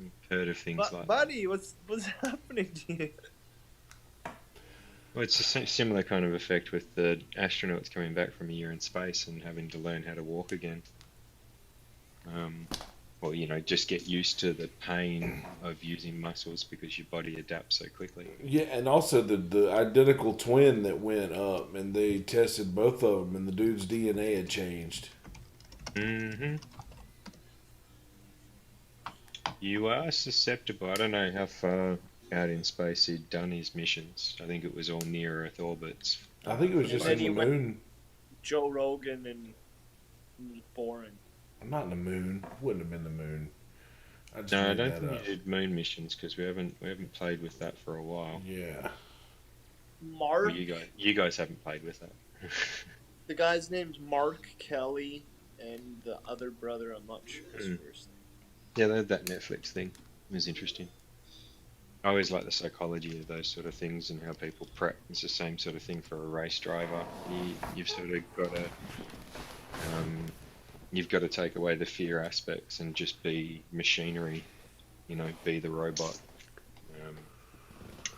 I've heard of things like that. Buddy, what's happening to you? Well, it's a similar kind of effect with the astronauts coming back from a year in space and having to learn how to walk again. Just get used to the pain of using muscles because your body adapts so quickly. Yeah, and also the identical twin that went up, and they tested both of them, and the dude's DNA had changed. Mm-hmm. You are susceptible. I don't know how far out in space he'd done his missions. I think it was all near Earth orbits. I think it was just And in then the he moon. Joe Rogan and it was boring. Not in the moon. Wouldn't have been the moon. I just No, I made don't that think up. he did moon missions because we haven't played with that for a while. Yeah. Mark, Well, you guys haven't played with that. the guy's name's Mark Kelly, and the other brother, I'm not sure his first name. Yeah, that Netflix thing was interesting. I always like the psychology of those sort of things and how people prep. It's the same sort of thing for a race driver. You've sort of got to you've got to take away the fear aspects and just be machinery. Be the robot.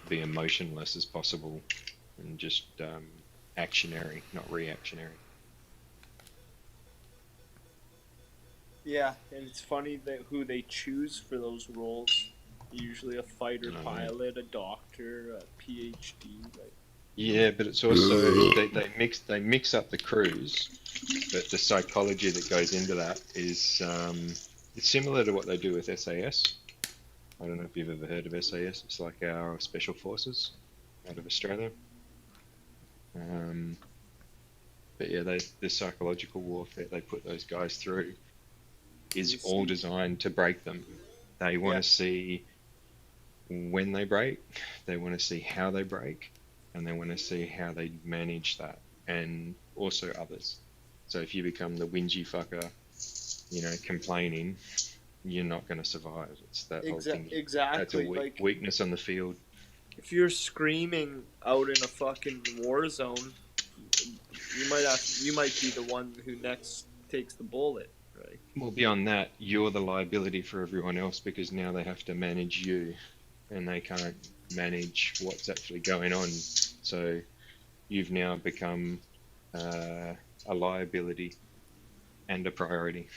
Be emotionless as possible, and just actionary, not reactionary. Yeah, and it's funny that who they choose for those roles. Usually a fighter pilot, a doctor, a PhD. Yeah, but it's also they mix up the crews, but the psychology that goes into that is it's similar to what they do with SAS. I don't know if you've ever heard of SAS. It's like our special forces out of Australia. But yeah, the psychological warfare they put those guys through is all designed to break them. They want to see when they break, they want to see how they break, and they want to see how they manage that, and also others. So if you become the whingy fucker, complaining, you're not going to survive. It's that whole thing. Exactly. That's a weakness on the field. If you're screaming out in a fucking war zone, you might be the one who next takes the bullet, right? Well, beyond that, you're the liability for everyone else because now they have to manage you, and they can't manage what's actually going on. So you've now become a liability and a priority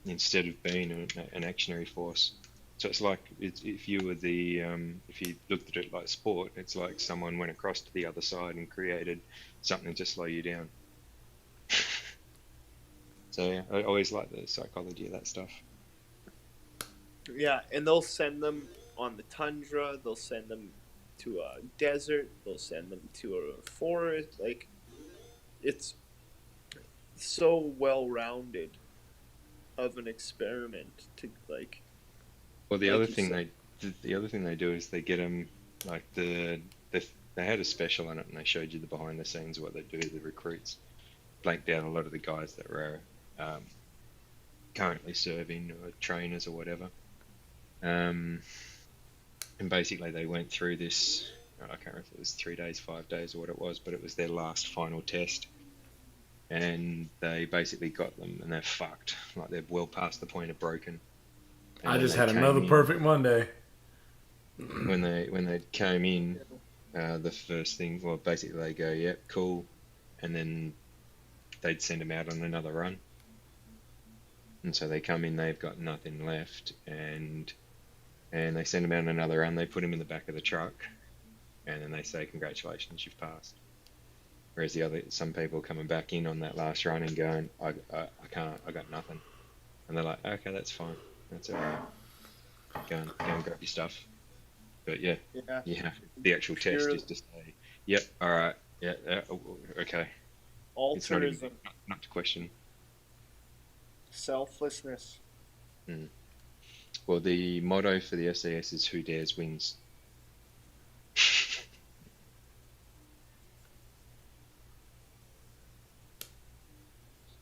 instead of being an actionary force. So it's like if you were if you looked at it like sport, it's like someone went across to the other side and created something to slow you down. So yeah, I always like the psychology of that stuff. Yeah, and they'll send them on the tundra, they'll send them to a desert, they'll send them to a forest. Like, it's so well-rounded of an experiment to, like... Well, the other thing they do is they get them, like, they had a special on it, and they showed you the behind the scenes of what they do, the recruits. Blanked out a lot of the guys that were currently serving or trainers or whatever. And basically they went through this, I can't remember if it was 3 days, 5 days or what it was, but it was their last final test. And they basically got them and they're fucked. Like they're well past the point of broken. And I just had another perfect Monday. When they came in, the first thing, well, basically they go, yep, cool. And then they'd send them out on another run. And so they come in, they've got nothing left, and they send them out on another run. They put them in the back of the truck, and then they say, "Congratulations, you've passed." Whereas some people coming back in on that last run and going, "I can't, I got nothing," and they're like, "Okay, that's fine, that's alright. Go and grab your stuff." But yeah, the actual test is to say, "Yep, alright, yeah, okay." It's not even, not to question. Selflessness. Well, the motto for the SAS is "Who dares wins."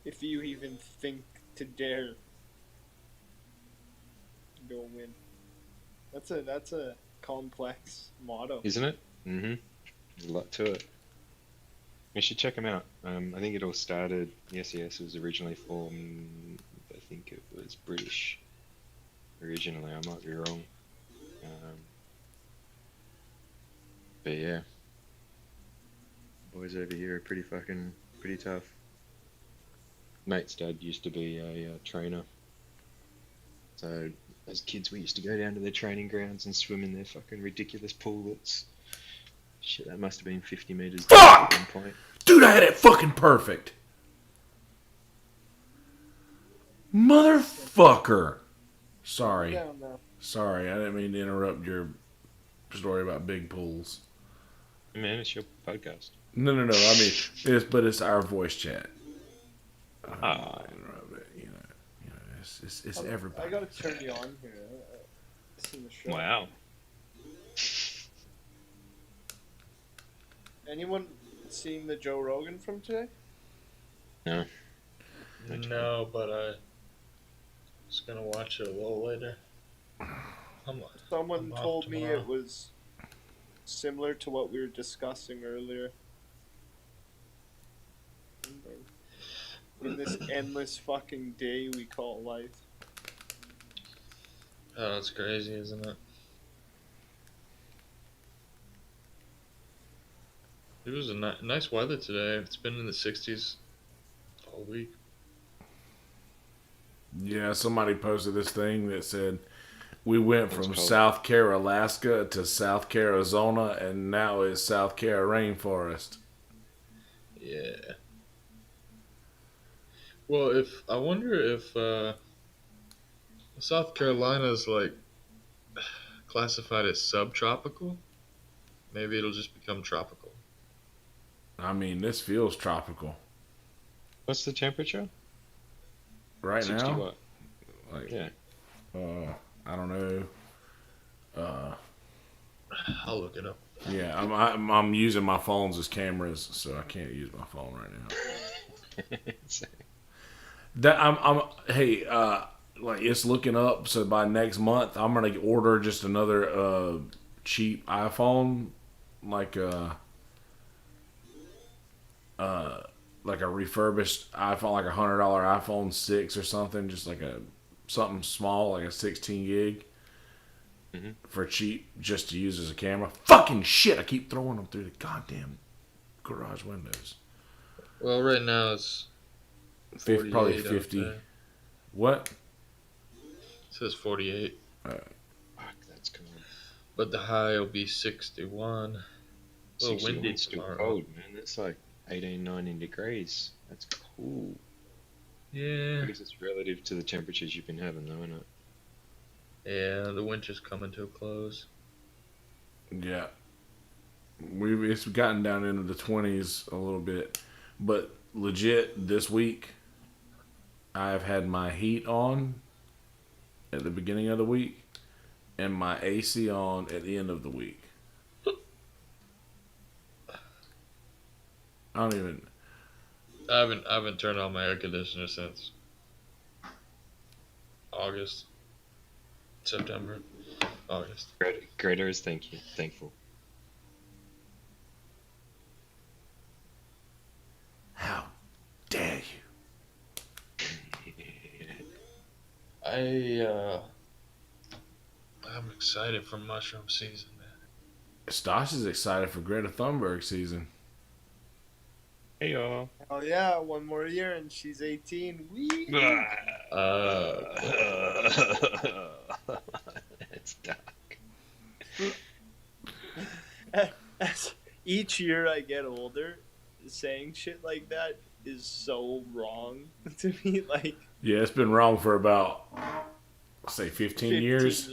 If you even think to dare go win, that's a complex motto, isn't it? There's a lot to it. You should check them out. I think it all started. The SAS was originally formed. I think it was British originally. I might be wrong. But yeah, boys over here are pretty tough. Mate's dad used to be a trainer. So as kids, we used to go down to their training grounds and swim in their fucking ridiculous pool. That's shit. That must have been 50 meters deep at one point. Dude, I had it fucking perfect. Motherfucker. Sorry. Sorry, I didn't mean to interrupt your story about big pools. Man, it's your podcast. No. I mean, it's our voice chat. It's everybody. I gotta turn you on here. See the show. Wow. Anyone seen the Joe Rogan from today? No. No, but I was gonna watch it a little later. Someone told me it was similar to what we were discussing earlier. In this endless fucking day we call life. Oh, that's crazy, isn't it? It was a nice weather today. It's been in the 60s all week. Yeah, somebody posted this thing that said we went from South Cara, Alaska to South Cara, Arizona, and now it's South Cara rainforest. Yeah. Well, I wonder if South Carolina is like classified as subtropical. Maybe it'll just become tropical. I mean, this feels tropical What's the temperature? right 60 now. what? Like, Yeah. I don't know. I'll look it up. Yeah, I'm using my phones as cameras, so I can't use my phone right now. That hey, like it's looking up. So by next month, I'm gonna order just another cheap iPhone, like like a refurbished iPhone, like $100 iPhone 6 or something, just like something small, like a 16 gig. For cheap, just to use as a camera. Fucking shit! I keep throwing them through the goddamn garage windows. Well, right now it's Probably 48 out 50. there. What? It says 48, Fuck, that's cool. but the high will be 61. A little 61's windy still tomorrow. cold, man. That's like 18, 19 degrees. That's cool. I Yeah. guess it's relative to the temperatures you've been having, though, isn't it? Yeah, the winter's coming to a close. Yeah. It's gotten down into the 20s a little bit. But legit, this week, I've had my heat on at the beginning of the week and my AC on at the end of the week. I don't even... I haven't turned on my air conditioner since August. September. August. Greta is thankful. How dare you? I'm excited for mushroom season, man. Stosh is excited for Greta Thunberg season. Hey, y'all. Oh yeah, one more year and she's 18. Wee. It's dark. As each year I get older, saying shit like that is so wrong to me. Like, Yeah, it's been wrong for about, say, 15 years.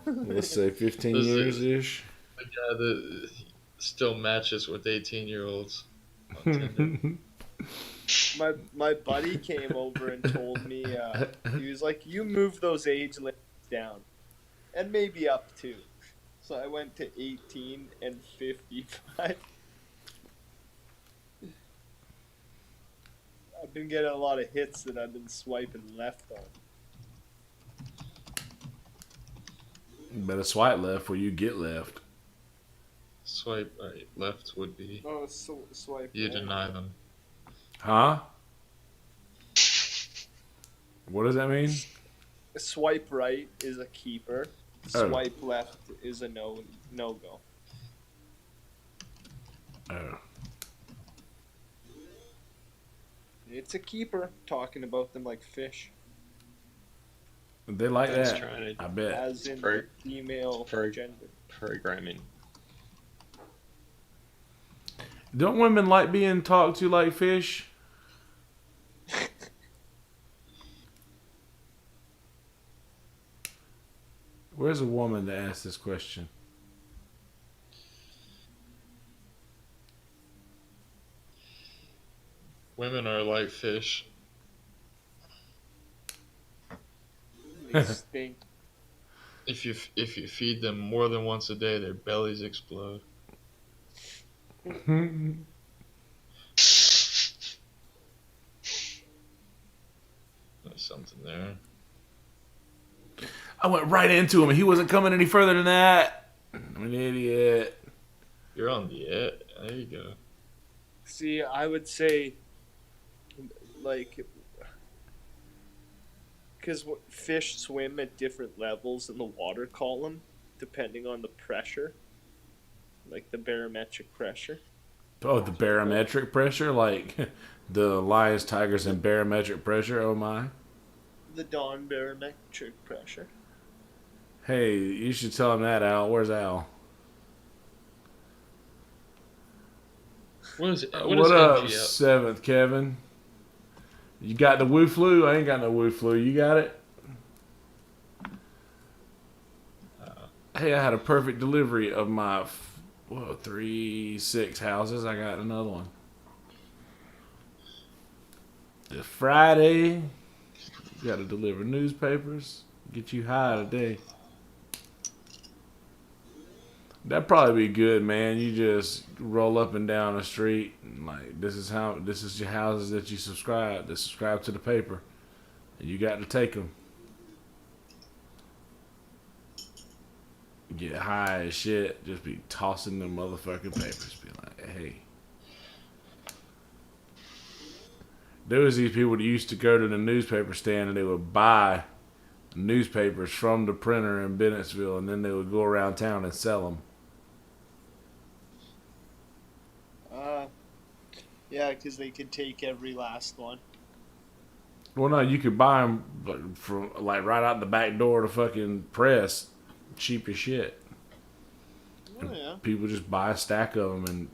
Let's say 15 This is- years-ish. The guy that still matches with 18-year-olds. My buddy came over and told me, he was like, you move those age limits down. And maybe up too. So I went to 18 and 55. I've been getting a lot of hits that I've been swiping left on. Better swipe left where you get left. Swipe right, left would be. Oh, swipe. You right. deny them. Huh? What does that mean? Swipe right is a keeper. Oh. Swipe left is a no go. Oh. It's a keeper. Talking about them like fish, They like That's that. trying to I bet. as in Pro- the female pro- gender. programming. Don't women like being talked to like fish? Where's a woman to ask this question? Women are like fish. They stink. If you feed them more than once a day, their bellies explode. There's something there. I went right into him and he wasn't coming any further than that. I'm an idiot. You're on the edge. There you go. See, I would say, like, because fish swim at different levels in the water column, depending on the pressure, like the barometric pressure. Oh, the barometric pressure? Like the lions, tigers, and barometric pressure? Oh my. The non-barometric pressure. Hey, you should tell him that, Al. Where's Al? What is it? What up, 7th Kevin? You got the Woo Flu? I ain't got no Woo Flu. You got it? Hey, I had a perfect delivery of my 6 houses. I got another one. It's Friday. Got to deliver newspapers. Get you high today. That'd probably be good, man. You just roll up and down the street, and like this is your houses that you subscribe. That subscribe to the paper, and you got to take them. Get high as shit. Just be tossing them motherfucking papers. Be like, hey. There was these people that used to go to the newspaper stand and they would buy newspapers from the printer in Bennettsville, and then they would go around town and sell them. Yeah, because they could take every last one. Well, no, you could buy them from right out the back door of the fucking press, cheap as shit. Oh, yeah. People just buy a stack of them and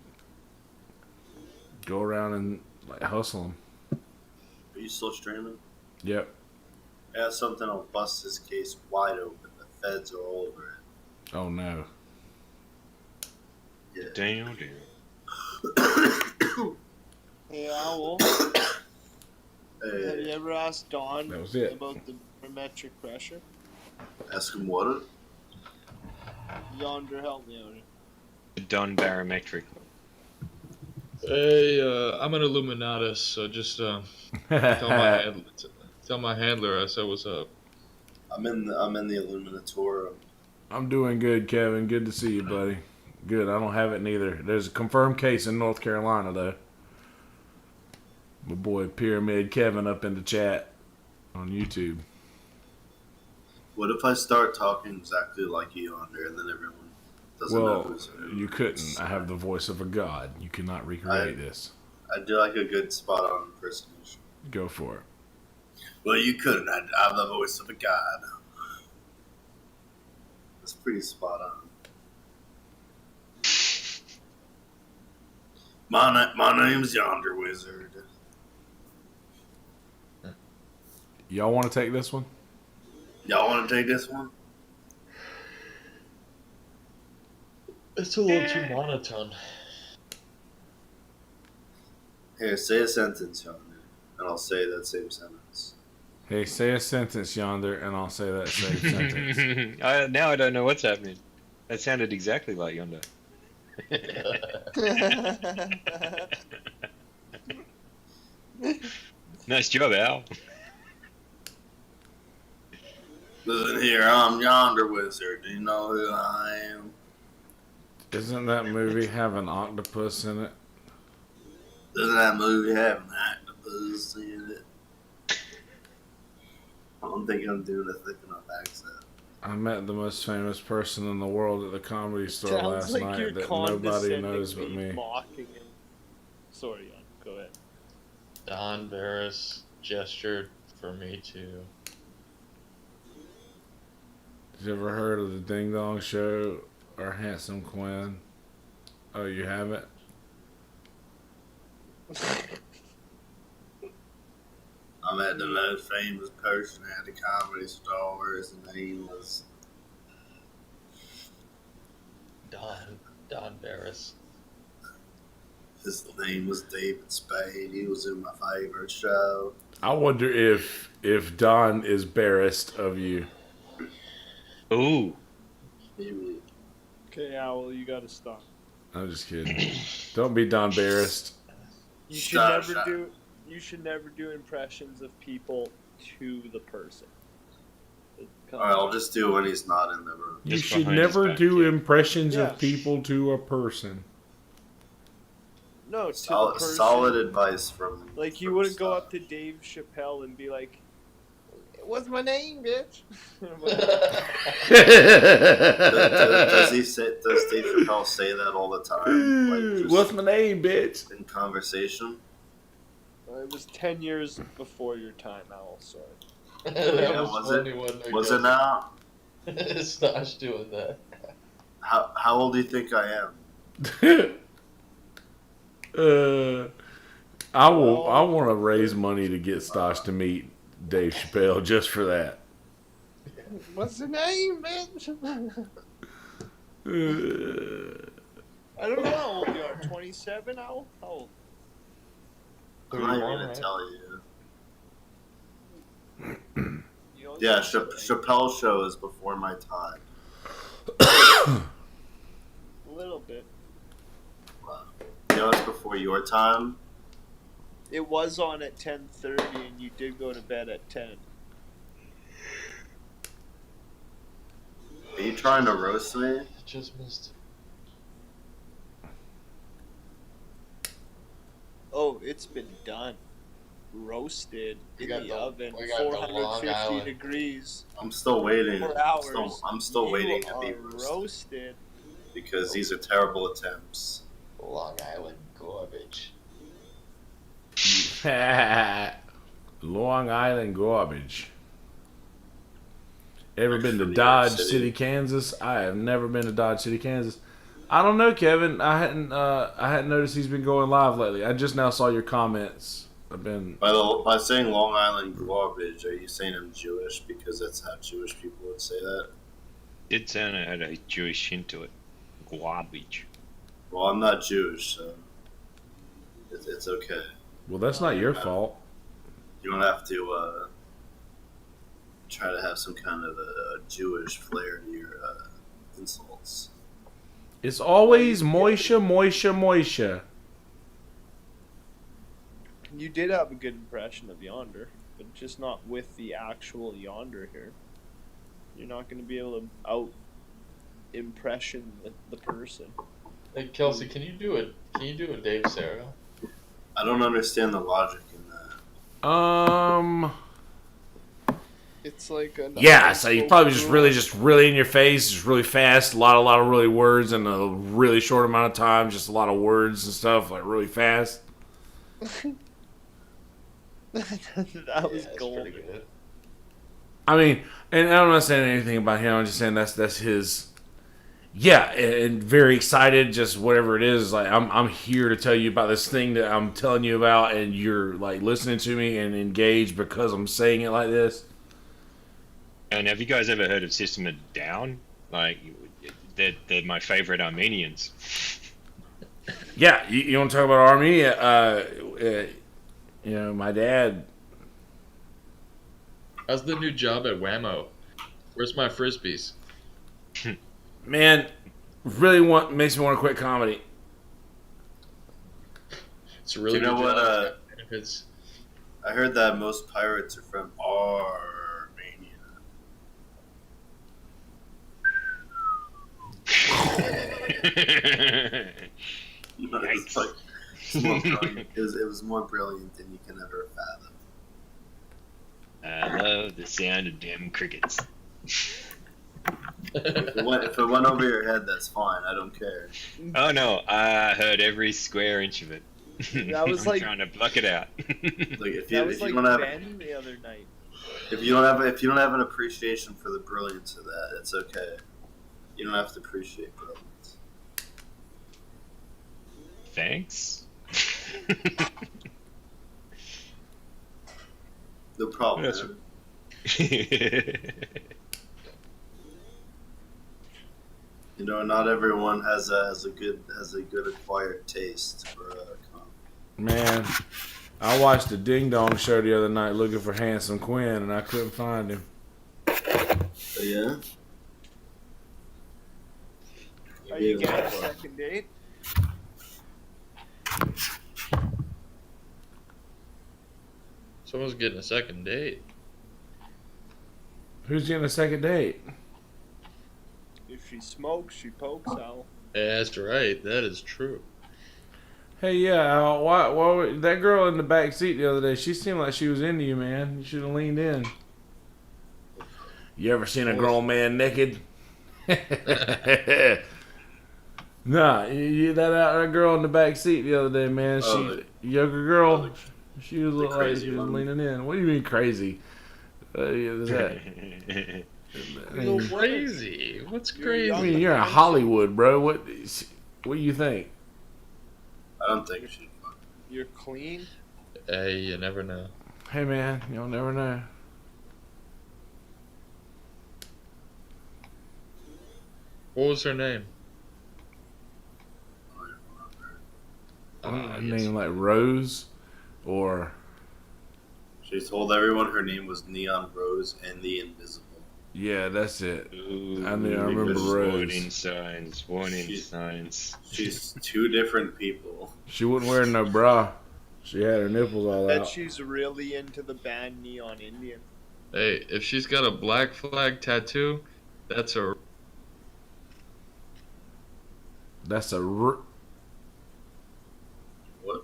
go around and hustle them. Are you still streaming? Yep. I got something on bust this case wide open. The feds are all over it. Oh no. Yeah. Damn. Hey, Owl. Have you ever asked Don That was it. about the barometric pressure? Ask him what? Yonder, help me out here. Done barometric. Hey, I'm an Illuminatus, so just tell my handler I said what's up. I'm in the Illuminatorium. I'm doing good, Kevin. Good to see you, buddy. Good. I don't have it neither. There's a confirmed case in North Carolina, though. My boy Pyramid Kevin up in the chat on YouTube. What if I start talking exactly like you on there, and then everyone doesn't know Well, who's who? you couldn't. I have the voice of a god. You cannot recreate this. I do like a good spot on impersonation. Go for it. Well, you couldn't. I have the voice of a god. That's pretty spot on. My name's Yonder Wizard. Y'all want to take this one? Y'all want to take this one? It's a little too monotone. Here, say a sentence, Yonder, and I'll say that same sentence. Hey, say a sentence, Yonder, and I'll say that same sentence. Now I don't know what's happening. That sounded exactly like Yonder. Nice job, Al. Listen here, I'm Yonder Wizard. Do you know who I am? Doesn't that movie have an octopus in it? Doesn't that movie have an octopus in it? I don't think I'm doing a thick enough accent. I met the most famous person in the world at the Comedy Store Sounds last like night you're that nobody condescending knows but me. mocking him. Sorry, Jan. Go ahead. Don Barris gestured for me to. You ever heard of the Ding Dong Show or Handsome Quinn? Oh, you haven't? I met the most famous person at the Comedy Store. His name was Don Barris. His name was David Spade. He was in my favorite show. I wonder if Don is embarrassed of you. Ooh. Okay, Owl, you gotta stop. I'm just kidding. Don't be Don embarrassed. You Stop. should never do impressions of people to the person. Alright, I'll just do when he's not in the room. You Just should behind his never back, do yeah. impressions Yeah. of people to a person. No, to the Solid, person. solid advice from. Like, you from wouldn't go Scott. up to Dave Chappelle and be like, "What's my name, bitch?" Does Dave Chappelle say that all the time? Like, just What's my name, bitch? in conversation? It was 10 years before your time, Owl. Sorry. Yeah, was it now? Stash doing that. How old do you think I am? I want to raise money to get Stosh to meet Dave Chappelle just for that. What's the name, bitch? I don't know how old you are. 27? How old? I'm not even 31, gonna right? tell you. You know, Yeah, something like- Chappelle's show is before my time. A little bit. You know, it's before your time. It was on at 10:30, and you did go to bed at 10. Are you trying to roast me? Just missed. Oh, it's been done. Roasted We in got the the- oven, we got the Long 450 Island. degrees, I'm still waiting. 4 hours. I'm still waiting to be You are roasted roasted. because these are terrible attempts. Long Island garbage. Long Island garbage. Ever been to From New York Dodge City. City, Kansas? I have never been to Dodge City, Kansas. I don't know, Kevin. I hadn't noticed he's been going live lately. I just now saw your comments. I've been. By saying Long Island garbage, are you saying I'm Jewish because that's how Jewish people would say that? Did sound had a Jewish hint to it. Garbage. Well, I'm not Jewish, so it's okay. Well, that's not your fault. You don't have to try to have some kind of a Jewish flair to your insults. It's always Moisha, Moisha, Moisha. You did have a good impression of Yonder, but just not with the actual Yonder here. You're not going to be able to out impression the person. Hey Kelsey, can you do it? Can you do a Dave Sarah? I don't understand the logic in that. It's like a Yeah, so you probably just really in your face, just really fast, a lot of really words in a really short amount of time, just a lot of words and stuff, like really fast. that was It's golden. pretty good. I mean, and I'm not saying anything about him. I'm just saying that's his. Yeah, and very excited. Just whatever it is, like I'm here to tell you about this thing that I'm telling you about, and you're like listening to me and engaged because I'm saying it like this. And have you guys ever heard of System of a Down? Like, they're my favorite Armenians. Yeah, you want to talk about Armenia? You know, my dad. How's the new job at Whammo? Where's my frisbees? Man, really makes me want to quit comedy. It's a really Do you know good what, job. It's got benefits. I heard that most pirates are from Armenia. You know, it's like, it's more brilliant. It was more brilliant than you can ever fathom. I love the sound of them crickets. If it went over your head, that's fine. I don't care. Oh no, I heard every square inch of it. That was I'm like- trying to pluck it out. Like if That you was if like you don't have Ben the other night. if you don't have an appreciation for the brilliance of that, it's okay. You don't have to appreciate brilliance. Thanks. No problem. Yes. Man. You know, not everyone has a good acquired taste for comedy. Man, I watched the Ding Dong show the other night looking for Handsome Quinn, and I couldn't find him. So, yeah. Are you getting a second date? Someone's getting a second date. Who's getting a second date? If she smokes, she pokes out. Yeah, that's right. That is true. Hey, yeah, why that girl in the back seat the other day, she seemed like she was into you, man. You should have leaned in. You ever seen a grown man naked? Nah, that girl in the back seat the other day, man. Oh, Younger girl, she was look like crazy she was one. leaning in. What do you mean crazy? Is that? I mean, Crazy. What's You're crazy? I mean, you're in Hollywood, bro. What do you think? I don't think she. You're clean. Hey, you never know. Hey, man, you'll never know. What was her name? I don't know. A name like Rose, or She told everyone her name was Neon Rose and the Invisible. yeah, that's it. Ooh, I remember warning Rose. signs. Warning She- signs. She's two different people. She wouldn't wear no bra. She had her nipples all Bet out. she's really into the band Neon Indian. Hey, if she's got a black flag tattoo, that's a That's a What?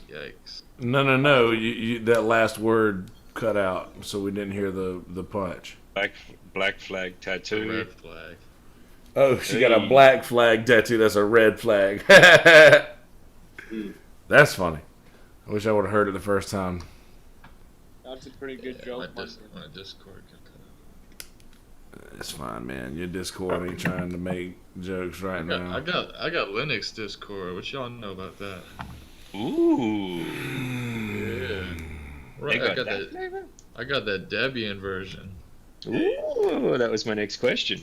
yikes. no. That last word cut out, so we didn't hear the punch. Black flag It's a tattoo. red flag. Oh, she got a Hey. black flag tattoo. That's a red flag. That's funny. I wish I would have heard it the first time. That's a pretty good Yeah, joke. my Discord can cut out. It's fine, man. Your Discord ain't trying to make jokes right now. I got Linux Discord. What y'all know about that? Ooh. Yeah. They Right, got that flavor? I got that Debian version. Ooh, that was my next question.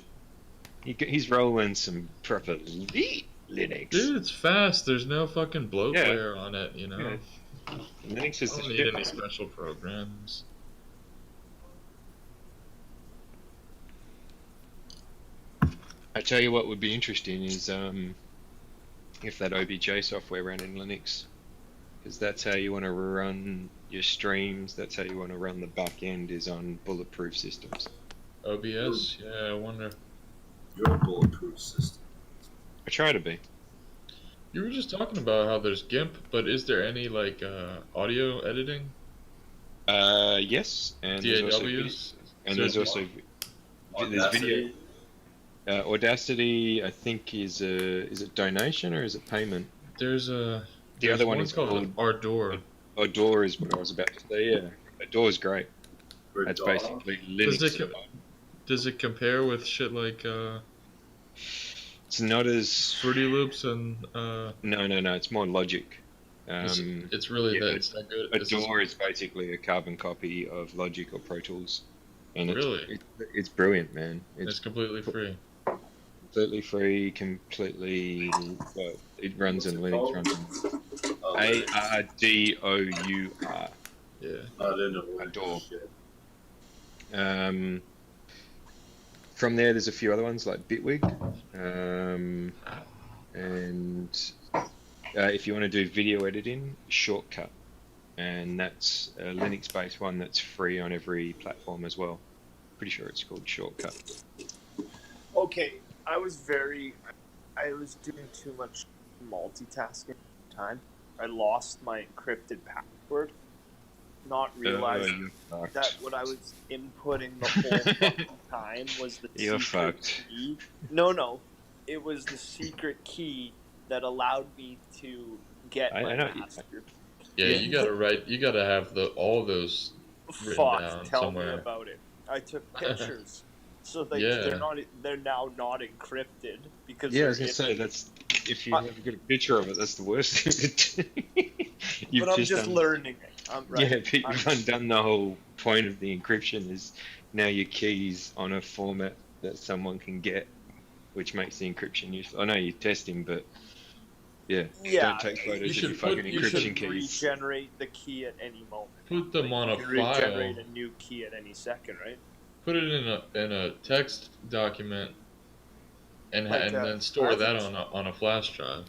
He's rolling some proper elite Linux. Dude, it's fast. There's no fucking Yeah. bloatware on it, you know? Yeah. Linux I is the don't need shit. any special programs. I tell you what would be interesting is if that OBJ software ran in Linux, because that's how you want to run your streams. That's how you want to run the back end is on bulletproof systems. OBS? Yeah, I wonder. You're a bulletproof system. I try to be. You were just talking about how there's GIMP, but is there any like audio editing? Yes, and there's also DAWs? there's also there's video. Audacity, I think, is it donation or is it payment? There's a The other one is called Ardor. Adore is what I was about to say. Yeah, Adore is great. For That's dog. basically Linux. Does it compare with shit like It's not as Fruity Loops and no. It's more Logic. it's really yeah, that it's that good. Adore is basically a carbon copy of Logic or Pro Tools, and Really? it's brilliant, man. It's completely free. Completely free, completely. Well, it runs in Linux. Runs in ARDOUR. Yeah. I didn't know what Adore. shit. From there, there's a few other ones like Bitwig, and if you want to do video editing, Shortcut, and that's a Linux-based one that's free on every platform as well. Pretty sure it's called Shortcut. Okay, I was doing too much multitasking at the time. I lost my encrypted password, not realizing You're fucked. that what I was inputting the whole fucking time was the You're secret fucked. key. No, it was the secret key that allowed me to get I my know. master. Yeah, you gotta have all those written Fuck, down tell somewhere. me about it. I took pictures, so Yeah. they're now not encrypted because Yeah, I they're was gonna in- say that's if you have a good picture of it, that's the worst thing to do. You've But I'm just done- learning it. I'm right. Yeah, but you've undone the whole point of the encryption is now your keys on a format that someone can get, which makes the encryption useful. I know you're testing, but yeah, don't take you photos of should your fucking you should encryption keys. regenerate the key at any moment. Put them on a You can file. regenerate a new key at any second, right? Put it in a text document, and Like and that. then store that Presence. on a flash drive.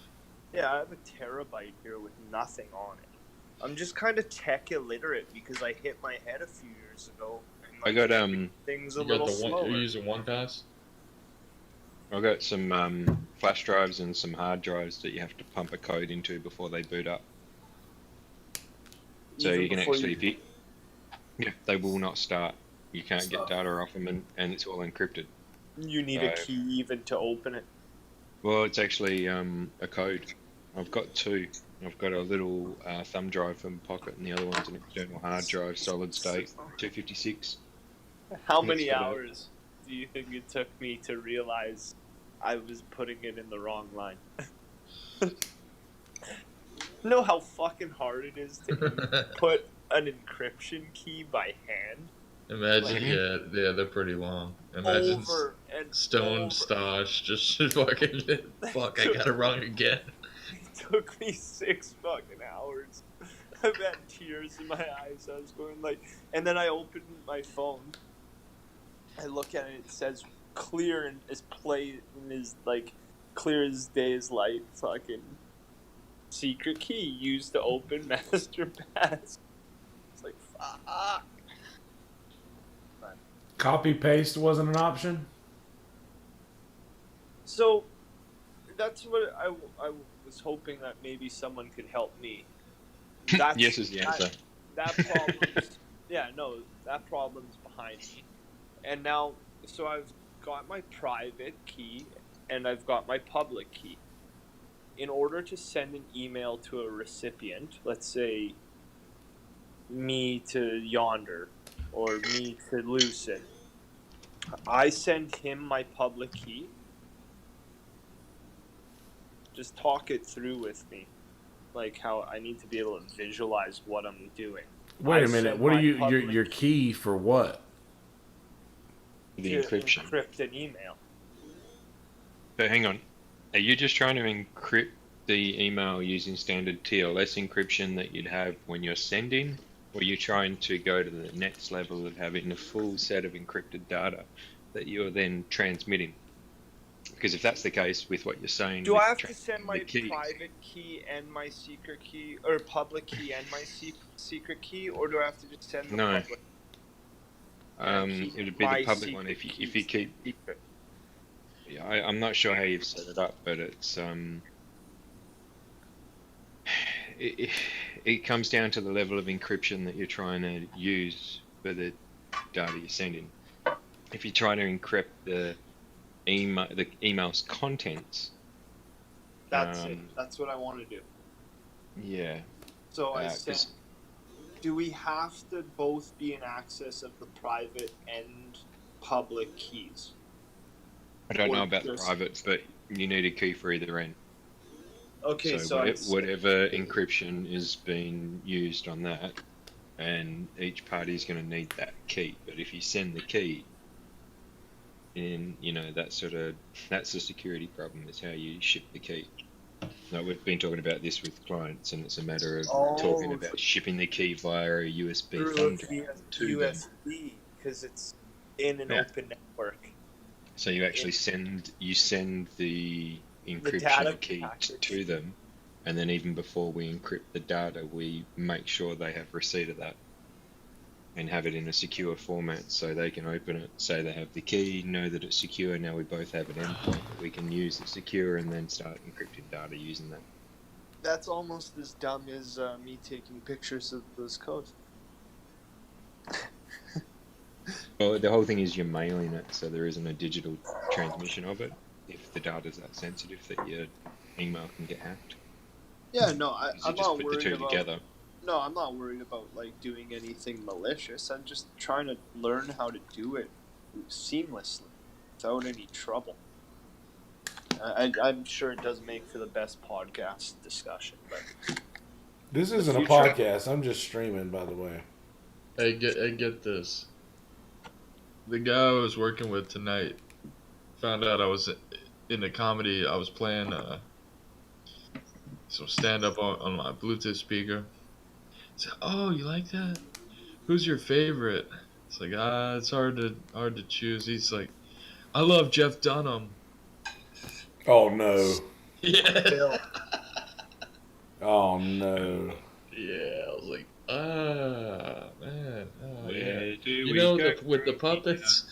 Yeah, I have a terabyte here with nothing on it. I'm just kind of tech illiterate because I hit my head a few years ago. And, I got things a You got little the slower. one. You're using OnePass. I got some flash drives and some hard drives that you have to pump a code into before they boot up. So Even you can before actually yeah, they will not start. You can't get data off them, and it's all encrypted. You need a So- key even to open it. Well, it's actually a code. I've got two. I've got a little thumb drive from Pocket, and the other one's an external hard drive, solid state, 256. How That's many about it. hours do you think it took me to realize I was putting it in the wrong line? Know how fucking hard it is to put an encryption key by hand? Imagine, yeah, they're pretty long. Imagine over and stoned over. Stosh just fucking, fuck, I got it wrong again. It took me 6 fucking hours. I've had tears in my eyes. I was going like, and then I opened my phone. I look at it. It says clear and is play and is like clear as day is light. Fucking secret key used to open master pass. It's like fuck. Copy paste wasn't an option. So that's what I was hoping that maybe someone could help me. That's, Yes is the answer. That problem's that problem's behind me. And now, so I've got my private key and I've got my public key. In order to send an email to a recipient, let's say me to Yonder or me to Lucid, I send him my public key. Just talk it through with me. Like how I need to be able to visualize what I'm doing. Wait a minute. What are your key for what? The to encryption. Encrypt an email. But hang on. Are you just trying to encrypt the email using standard TLS encryption that you'd have when you're sending? Or are you trying to go to the next level of having a full set of encrypted data that you're then transmitting? Because if that's the case with what you're saying... Do I have to send my keys, private key and my secret key, or public key and my secret key, or do I have to just send the public? It would be the public one if you keep... Yeah, I'm not sure how you've set it up, but it's... It comes down to the level of encryption that you're trying to use for the data you're sending. If you try to encrypt the email's contents, that's it. That's what I want to do. Yeah. So I said, do we have to both be in access of the private and public keys? I don't know about the private, but you need a key for either end. Okay, so whatever encryption is being used on that, and each party is going to need that key. But if you send the key, then that's the security problem. Is how you ship the key. No, we've been talking about this with clients, and it's a matter of talking about shipping the key via a USB thumb drive to them. USB, because it's in an open network. So you actually send the encryption key to them, and then even before we encrypt the data, we make sure they have receipt of that and have it in a secure format so they can open it, say they have the key, know that it's secure. Now we both have an endpoint that we can use that's secure and then start encrypting data using that. That's almost as dumb as me taking pictures of those codes. Well, the whole thing is you're mailing it, so there isn't a digital transmission of it if the data's that sensitive that your email can get hacked. Yeah, no, I'm just not put worried the two about. together. No, I'm not worried about doing anything malicious. I'm just trying to learn how to do it seamlessly, without any trouble. I'm sure it does make for the best podcast discussion, but this isn't a podcast. I'm just streaming, by the way. Hey, get this. The guy I was working with tonight found out I was in a comedy. I was playing some stand-up on my Bluetooth speaker. He said, "Oh, you like that? Who's your favorite?" It's like, it's hard to choose. He's like, "I love Jeff Dunham." Oh no. Yeah. Oh no. Yeah, I was like, man. Where do You we know, go with the from puppets.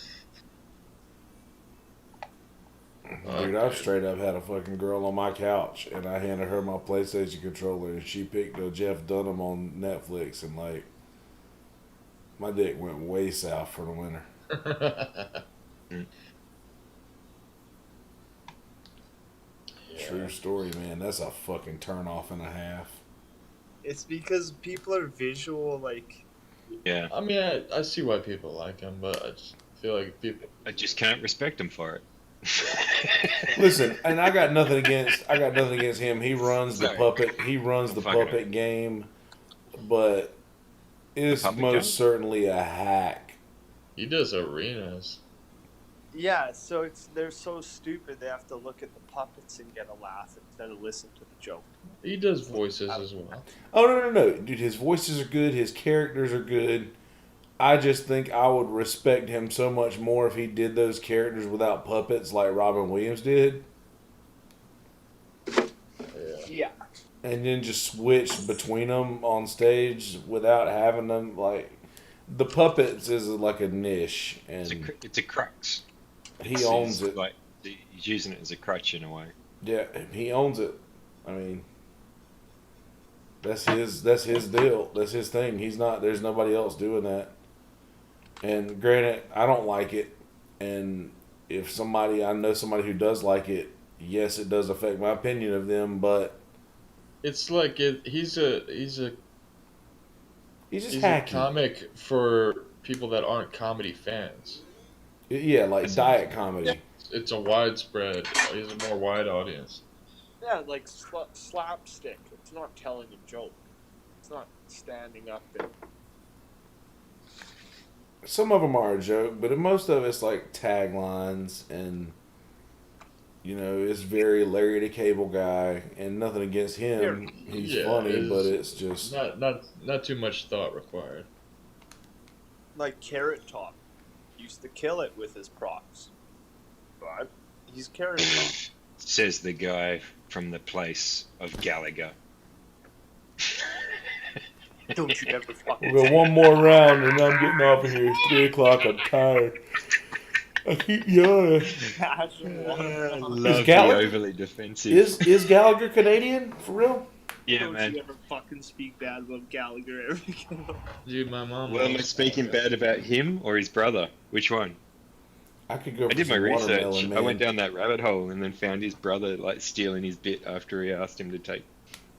Dude, I've straight up had a fucking girl on my couch, and I handed her my PlayStation controller, and she picked a Jeff Dunham on Netflix, and my dick went way south for the winter. True story, man. That's a fucking turn off and a half. it's because people are visual, Yeah. I mean, I see why people like him, but I just feel like people. I just can't respect him for it. Listen, and I got nothing against him. He runs the puppet. He runs the puppet game, but it's most certainly a hack He does arenas. Yeah, so they're so stupid they have to look at the puppets and get a laugh instead of listen to the joke. He does voices as well. Oh no, dude! His voices are good. His characters are good. I just think I would respect him so much more if he did those characters without puppets, like Robin Williams did, Yeah. and then just switch between them on stage without having them like. The puppets is like a niche, and It's a crux. he owns He's it. like he's using it as a crutch in a way. Yeah, he owns it. I mean, that's his deal. That's his thing. He's not. There's nobody else doing that. And granted, I don't like it. And if I know somebody who does like it, yes, it does affect my opinion of them. But It's like he's a he's just he's a hacky. comic for people that aren't comedy fans. Yeah, like diet comedy. It's a widespread. He's a more wide audience. Yeah, like slapstick. It's not telling a joke. It's not standing up and... Some of them are a joke, but most of it's like taglines and. It's very Larry the Cable Guy, and nothing against him. He's funny, but it's just not too much thought required. Like Carrot Top. Used to kill it with his props. But he's Carrot Top. Says the guy from the place of Gallagher. Don't you ever fucking... We'll go one more round, and I'm getting off of here. It's 3:00. I'm tired. I keep yawning. Love Gallagher- the overly defensive. Is Gallagher Canadian for real? Yeah, Don't man. you ever fucking speak bad about Gallagher ever again. Dude, my mom. Well, am I loves speaking Gallagher. bad about him or his brother? Which one? I could go. I For did my some research. watermelon, I went man. down that rabbit hole and then found his brother like stealing his bit after he asked him to take.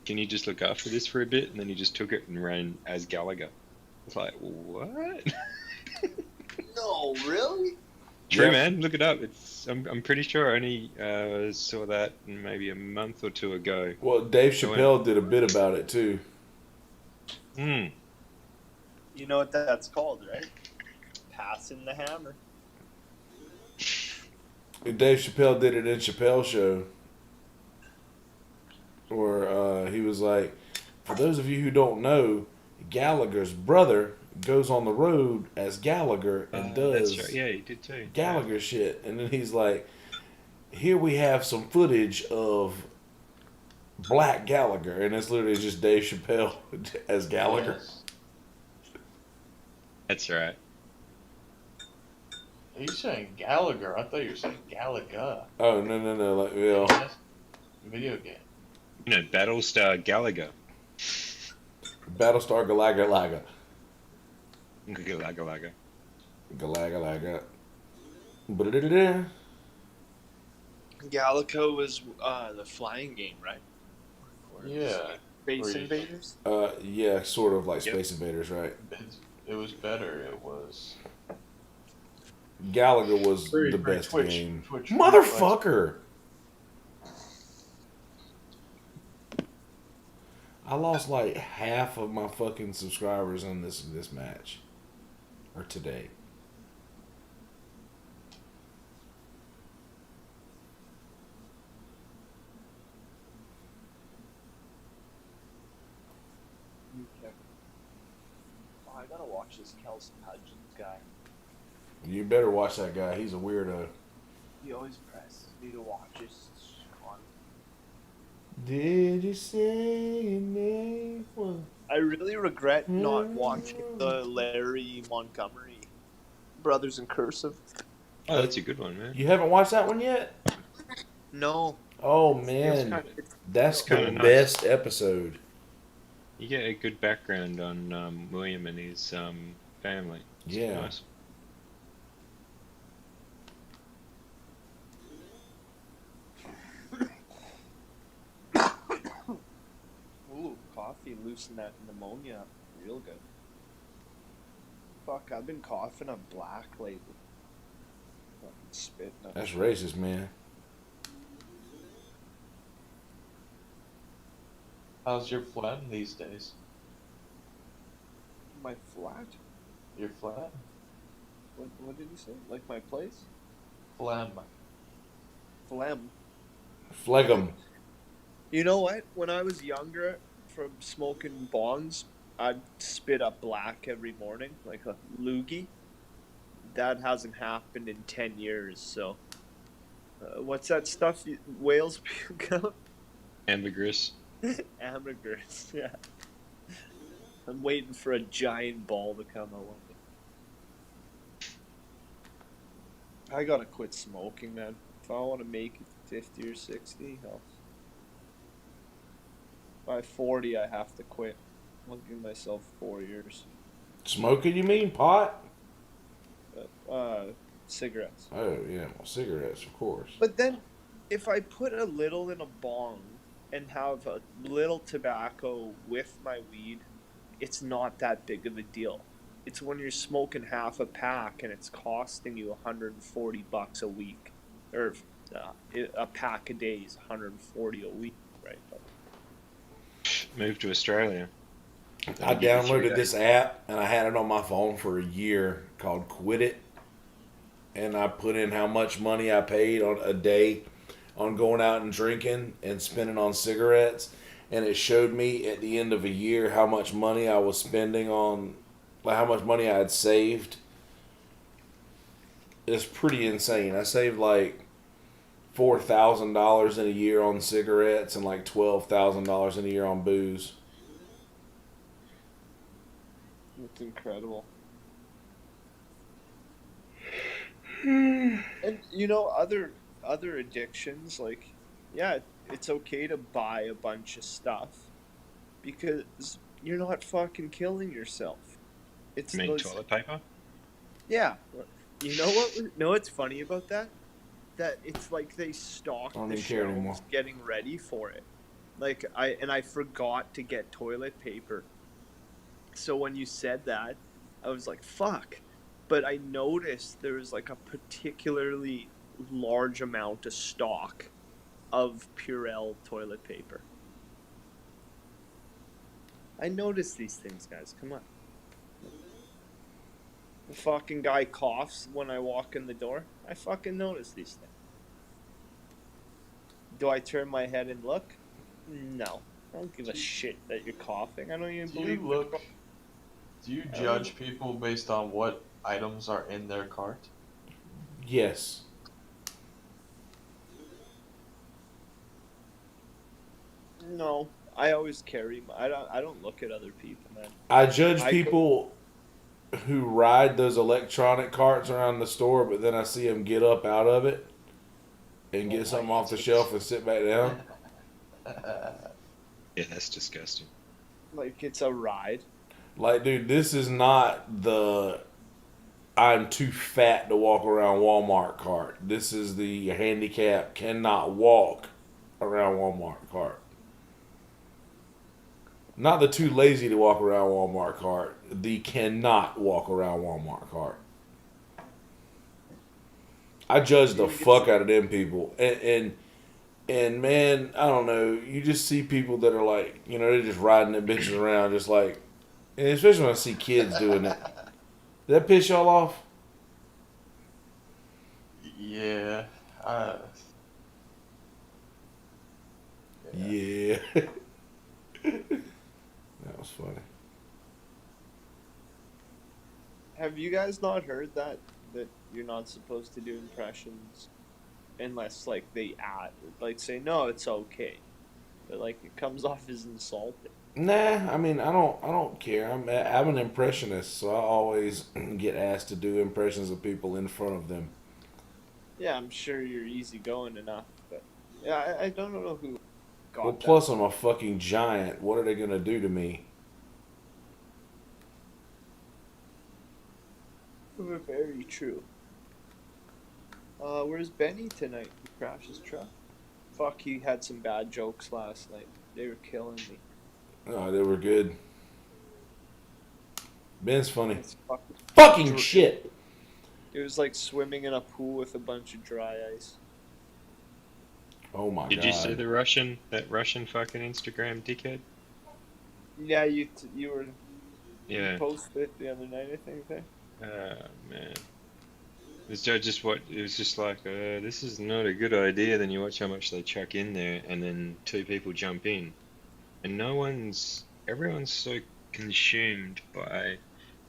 Can you just look after this for a bit? And then he just took it and ran as Gallagher. It's like what? No, really? True, Yeah. man. Look it up. I'm pretty sure I only saw that maybe a month or two ago. Well, Dave Chappelle did a bit about it too. Hmm. You know what that's called, right? Passing the hammer. Dave Chappelle did it in Chappelle Show, where he was like, "For those of you who don't know, Gallagher's brother goes on the road as Gallagher and does That's right. Yeah, he did too. Gallagher shit." And then he's like, "Here we have some footage of Black Gallagher," and it's literally just Dave Chappelle as Gallagher. Yes. That's right. Are you saying Gallagher? I thought you were saying Galaga. Oh no! Like, Video game. You know, Battlestar Gallagher. Battlestar Galaga. Gallagher. Galaga. Ba-da-da-da-da. Gallico was the flying game, right? Yeah. Space Where you- Invaders? Yeah, sort of like Yep. Space Invaders, right? It was better. It was. Gallagher was Free, the free best Twitch, game. Twitch, Motherfucker! I lost like half of my fucking subscribers on this match. Or today. Okay. Oh, I gotta watch this Kelson Hudgens guy. You better watch that guy. He's a weirdo. He always presses me to watch his on. Did you say your name was... I really regret not watching the Larry Montgomery Brothers in Cursive. Oh, that's a good one, man. You haven't watched that one yet? No. Oh, It's man. kinda- That's the kinda nice. best episode. You get a good background on William and his family. It's Yeah. nice. Ooh, coffee loosened that pneumonia up real good. Fuck, I've been coughing up black lately. Fucking spitting up. That's racist, man. How's your phlegm these days? My flat? Your phlegm? What did you say? Like my place? Phlegm. Phlegm. Phlegm. You know what? When I was younger, from smoking bongs, I'd spit up black every morning, like a loogie. That hasn't happened in 10 years, so. What's that stuff whales puke out? Ambergris. Ambergris, yeah. I'm waiting for a giant ball to come out one day. I gotta quit smoking, man. If I want to make it to 50 or 60, by 40 I have to quit. I'll give myself 4 years. Smoking, you mean? Pot? Cigarettes. Oh, yeah. Well, cigarettes, of course. But then, if I put a little in a bong and have a little tobacco with my weed, it's not that big of a deal. It's when you're smoking half a pack and it's costing you $140 a week, or a pack a day is $140 a week, right? Moved to Australia. I downloaded this app and I had it on my phone for a year called Quit It. And I put in how much money I paid on a day on going out and drinking and spending on cigarettes. And it showed me at the end of a year how much money I was spending on, like how much money I had saved. It's pretty insane. I saved like $4,000 in a year on cigarettes and like $12,000 in a year on booze. It's incredible. And you know, other addictions, like, yeah, it's okay to buy a bunch of stuff because you're not fucking killing yourself. It's You mean toilet paper? Yeah. You know what? You know what's funny about that? That it's like they stock I don't the even care anymore. shelves getting ready for it. Like I forgot to get toilet paper. So when you said that, I was like, fuck. But I noticed there was like a particularly large amount of stock of Purell toilet paper. I noticed these things, guys. Come on. The fucking guy coughs when I walk in the door. I fucking notice these things. Do I turn my head and look? No. I don't give a shit that you're coughing. I don't even believe it. Do you judge people based on what items are in their cart? Yes. No. I always carry I don't look at other people, man. I judge people who ride those electronic carts around the store, but then I see them get up out of it and get something off the shelf and sit back down. Yeah, that's disgusting. Like it's a ride. Like, dude, this is not the I'm too fat to walk around Walmart cart. This is the handicap cannot walk around Walmart cart. Not the too lazy to walk around Walmart cart. The cannot walk around Walmart cart. I judge the fuck out of them people. And man, I don't know. You just see people that are like, you know, they're just riding their bitches around just like, and especially when I see kids doing it. Did that piss y'all off? Yeah. Yeah. That was funny. Have you guys not heard that you're not supposed to do impressions unless like they add like say no, it's okay, but like it comes off as insulting. Nah, I mean I don't care. I'm an impressionist, so I always get asked to do impressions of people in front of them. Yeah, I'm sure you're easygoing enough, but yeah, I don't know who got Well, that. plus I'm a fucking giant. What are they gonna do to me? Very true. Where's Benny tonight? He crashed his truck. Fuck, he had some bad jokes last night. They were killing me. Oh, they were good. Ben's funny. It's Fucking shit. It was like swimming in a pool with a bunch of dry ice. Oh my god. Did you see the Russian fucking Instagram dickhead? Yeah, you were. Yeah. You posted it the other night, I think. Man. It was just like, this is not a good idea. Then you watch how much they chuck in there, and then two people jump in, and everyone's so consumed by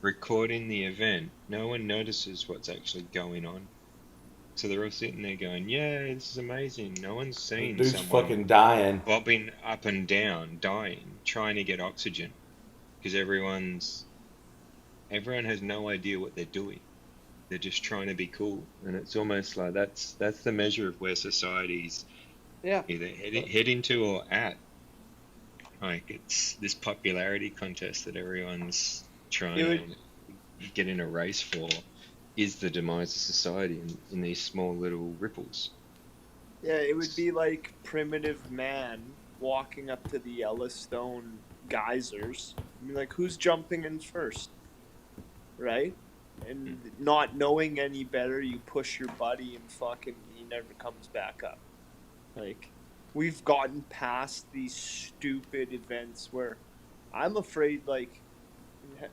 recording the event, no one notices what's actually going on. So they're all sitting there going, "Yeah, this is amazing." No one's seen Dude's someone fucking dying. bobbing up and down, dying, trying to get oxygen, because everyone has no idea what they're doing. They're just trying to be cool, and it's almost like that's the measure of where society's Yeah. either heading to or at. Like, it's this popularity contest that everyone's trying to get in a race for is the demise of society in these small little ripples. Yeah, it would be like primitive man walking up to the Yellowstone geysers. I mean, like, who's jumping in first? Right? And not knowing any better, you push your buddy and fucking he never comes back up. Like, we've gotten past these stupid events where I'm afraid, like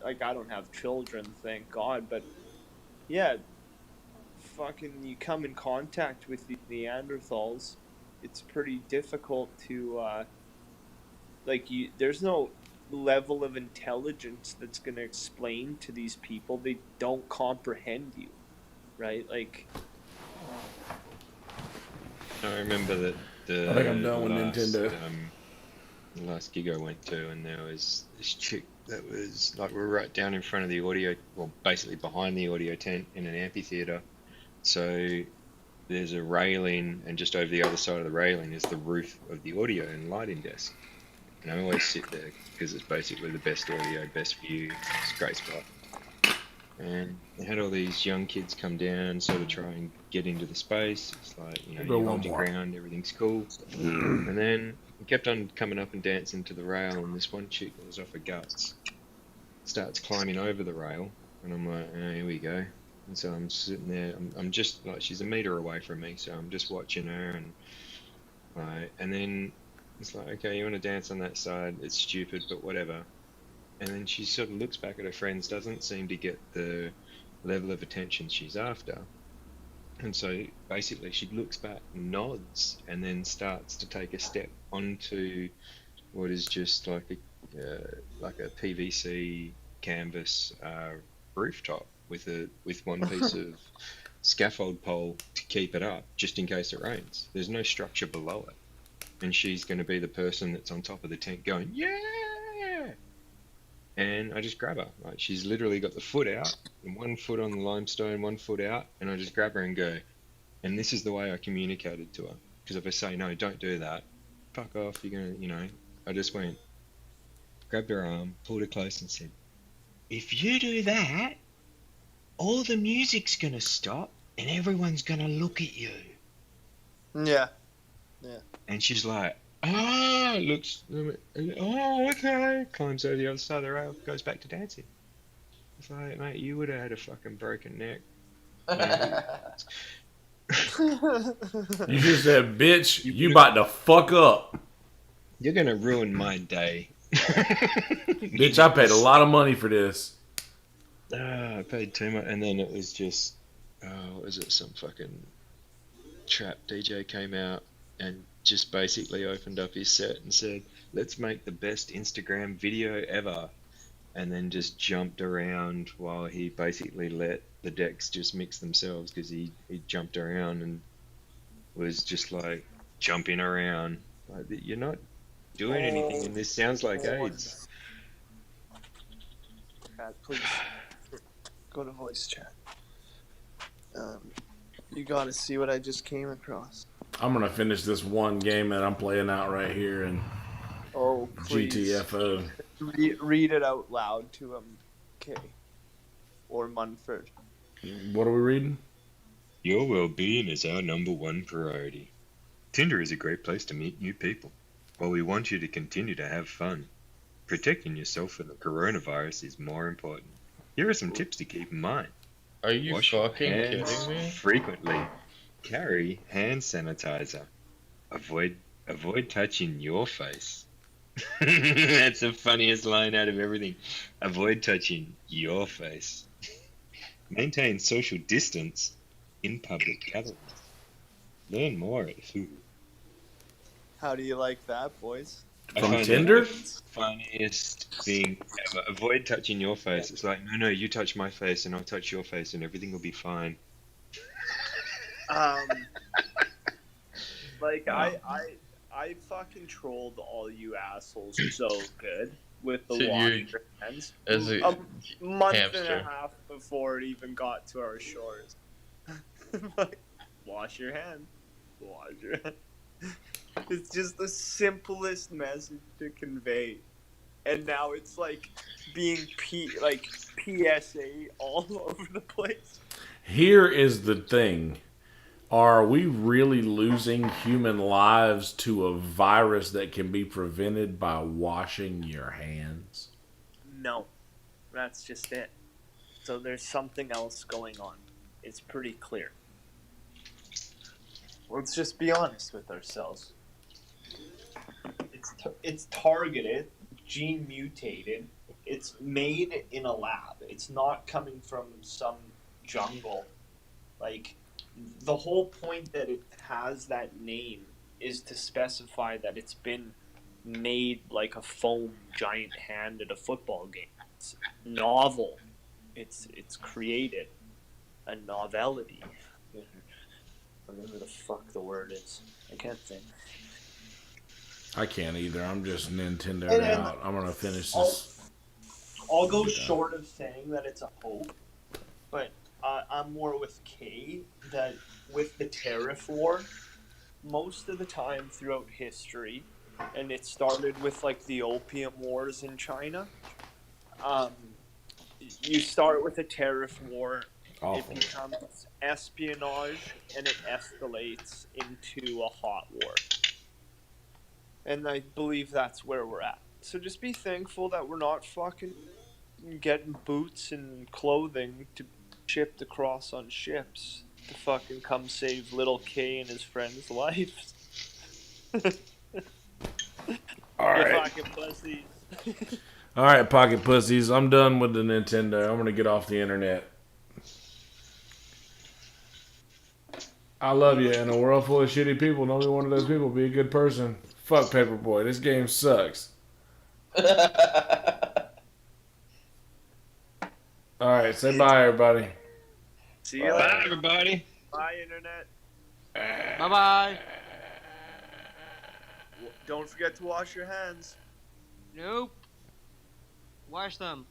I don't have children, thank God, but yeah, fucking you come in contact with the Neanderthals, it's pretty difficult to there's no level of intelligence that's going to explain to these people. They don't comprehend you, right? Like, I remember that I think I'm done with Nintendo. The last gig I went to, and there was this chick that was like, we were right down in front of the audio, well, basically behind the audio tent in an amphitheater. So there's a railing, and just over the other side of the railing is the roof of the audio and lighting desk. And I always sit there because it's basically the best audio, best view. It's a great spot. And they had all these young kids come down, sort of try and get into the space. It's like, you're on the ground, everything's cool. And then it kept on coming up and dancing to the rail, and this one chick that was off her guts starts climbing over the rail, and I'm like, oh, here we go. And so I'm sitting there, I'm just like, she's a meter away from me, so I'm just watching her, and then it's like, okay, you want to dance on that side? It's stupid, but whatever. And then she sort of looks back at her friends, doesn't seem to get the level of attention she's after. And so basically she looks back, nods, and then starts to take a step onto what is just like a PVC canvas rooftop with one piece of scaffold pole to keep it up, just in case it rains. There's no structure below it. And she's going to be the person that's on top of the tent going, yeah! And I just grab her. Like, she's literally got the foot out, and one foot on the limestone, one foot out, and I just grab her and go. And this is the way I communicated to her. Because if I say, no, don't do that, fuck off, you're going to, I just went, grabbed her arm, pulled her close and said, if you do that, all the music's going to stop, and everyone's going to look at you. yeah. And she's like, looks, okay, climbs over the other side of the rail, goes back to dancing. It's like, mate, you would have had a fucking broken neck. You just said, bitch, you about to fuck up. You're going to ruin my day. Bitch, I paid a lot of money for this. I paid too much. And then it was just, what was it, some fucking trap DJ came out and just basically opened up his set and said, let's make the best Instagram video ever. And then just jumped around while he basically let the decks just mix themselves, because he jumped around and was just like jumping around. Like, you're not doing anything, and this sounds like AIDS. Chat, please go to voice chat. You gotta see what I just came across. I'm gonna finish this one game that I'm playing out right here in Please. GTFO. Read it out loud to Kay or Munford. What are we reading? Your well-being is our number one priority. Tinder is a great place to meet new people. While we want you to continue to have fun, protecting yourself from the coronavirus is more important. Here are some tips to keep in mind. Are you Wash your fucking hands kidding me? frequently. Carry hand sanitizer. Avoid touching your face. That's the funniest line out of everything. Avoid touching your face. Maintain social distance. in public gatherings. Learn more at Who. How do you like that, boys? I From find Tinder? that the funniest thing ever. Avoid touching your face. It's like, no, you touch my face and I'll touch your face and everything will be fine. Like I fucking trolled all you assholes so good with the So wash you- your hands As a a month and hamster. a half before it even got to our shores. Like, wash your hands. Wash your hands. It's just the simplest message to convey. And now it's like being PSA all over the place. Here is the thing. Are we really losing human lives to a virus that can be prevented by washing your hands? No. That's just it. So there's something else going on. It's pretty clear. Let's just be honest with ourselves. It's targeted, gene mutated. It's made in a lab. It's not coming from some jungle. Like, the whole point that it has that name is to specify that it's been made like a foam giant hand at a football game. It's novel. It's created a novelty. Whatever the fuck the word is, I can't think. I can't either. I'm just Nintendo And- out. I'm gonna finish this. I'll go short of saying that it's a hope, but I'm more with K that with the tariff war, most of the time throughout history, and it started with like the opium wars in China. You start with a tariff war, Awful. it becomes espionage, and it escalates into a hot war. And I believe that's where we're at. So just be thankful that we're not fucking getting boots and clothing to shipped across on ships to fucking come save little K and his friends' lives. All You right. fucking pussies. All right, pocket pussies. I'm done with the Nintendo. I'm gonna get off the internet. I love you. In a world full of shitty people, don't be one of those people. Be a good person. Fuck Paperboy. This game sucks. All right, say bye, everybody. See you Bye, later. everybody. Bye, internet. Bye bye. Don't forget to wash your hands. Nope. Wash them.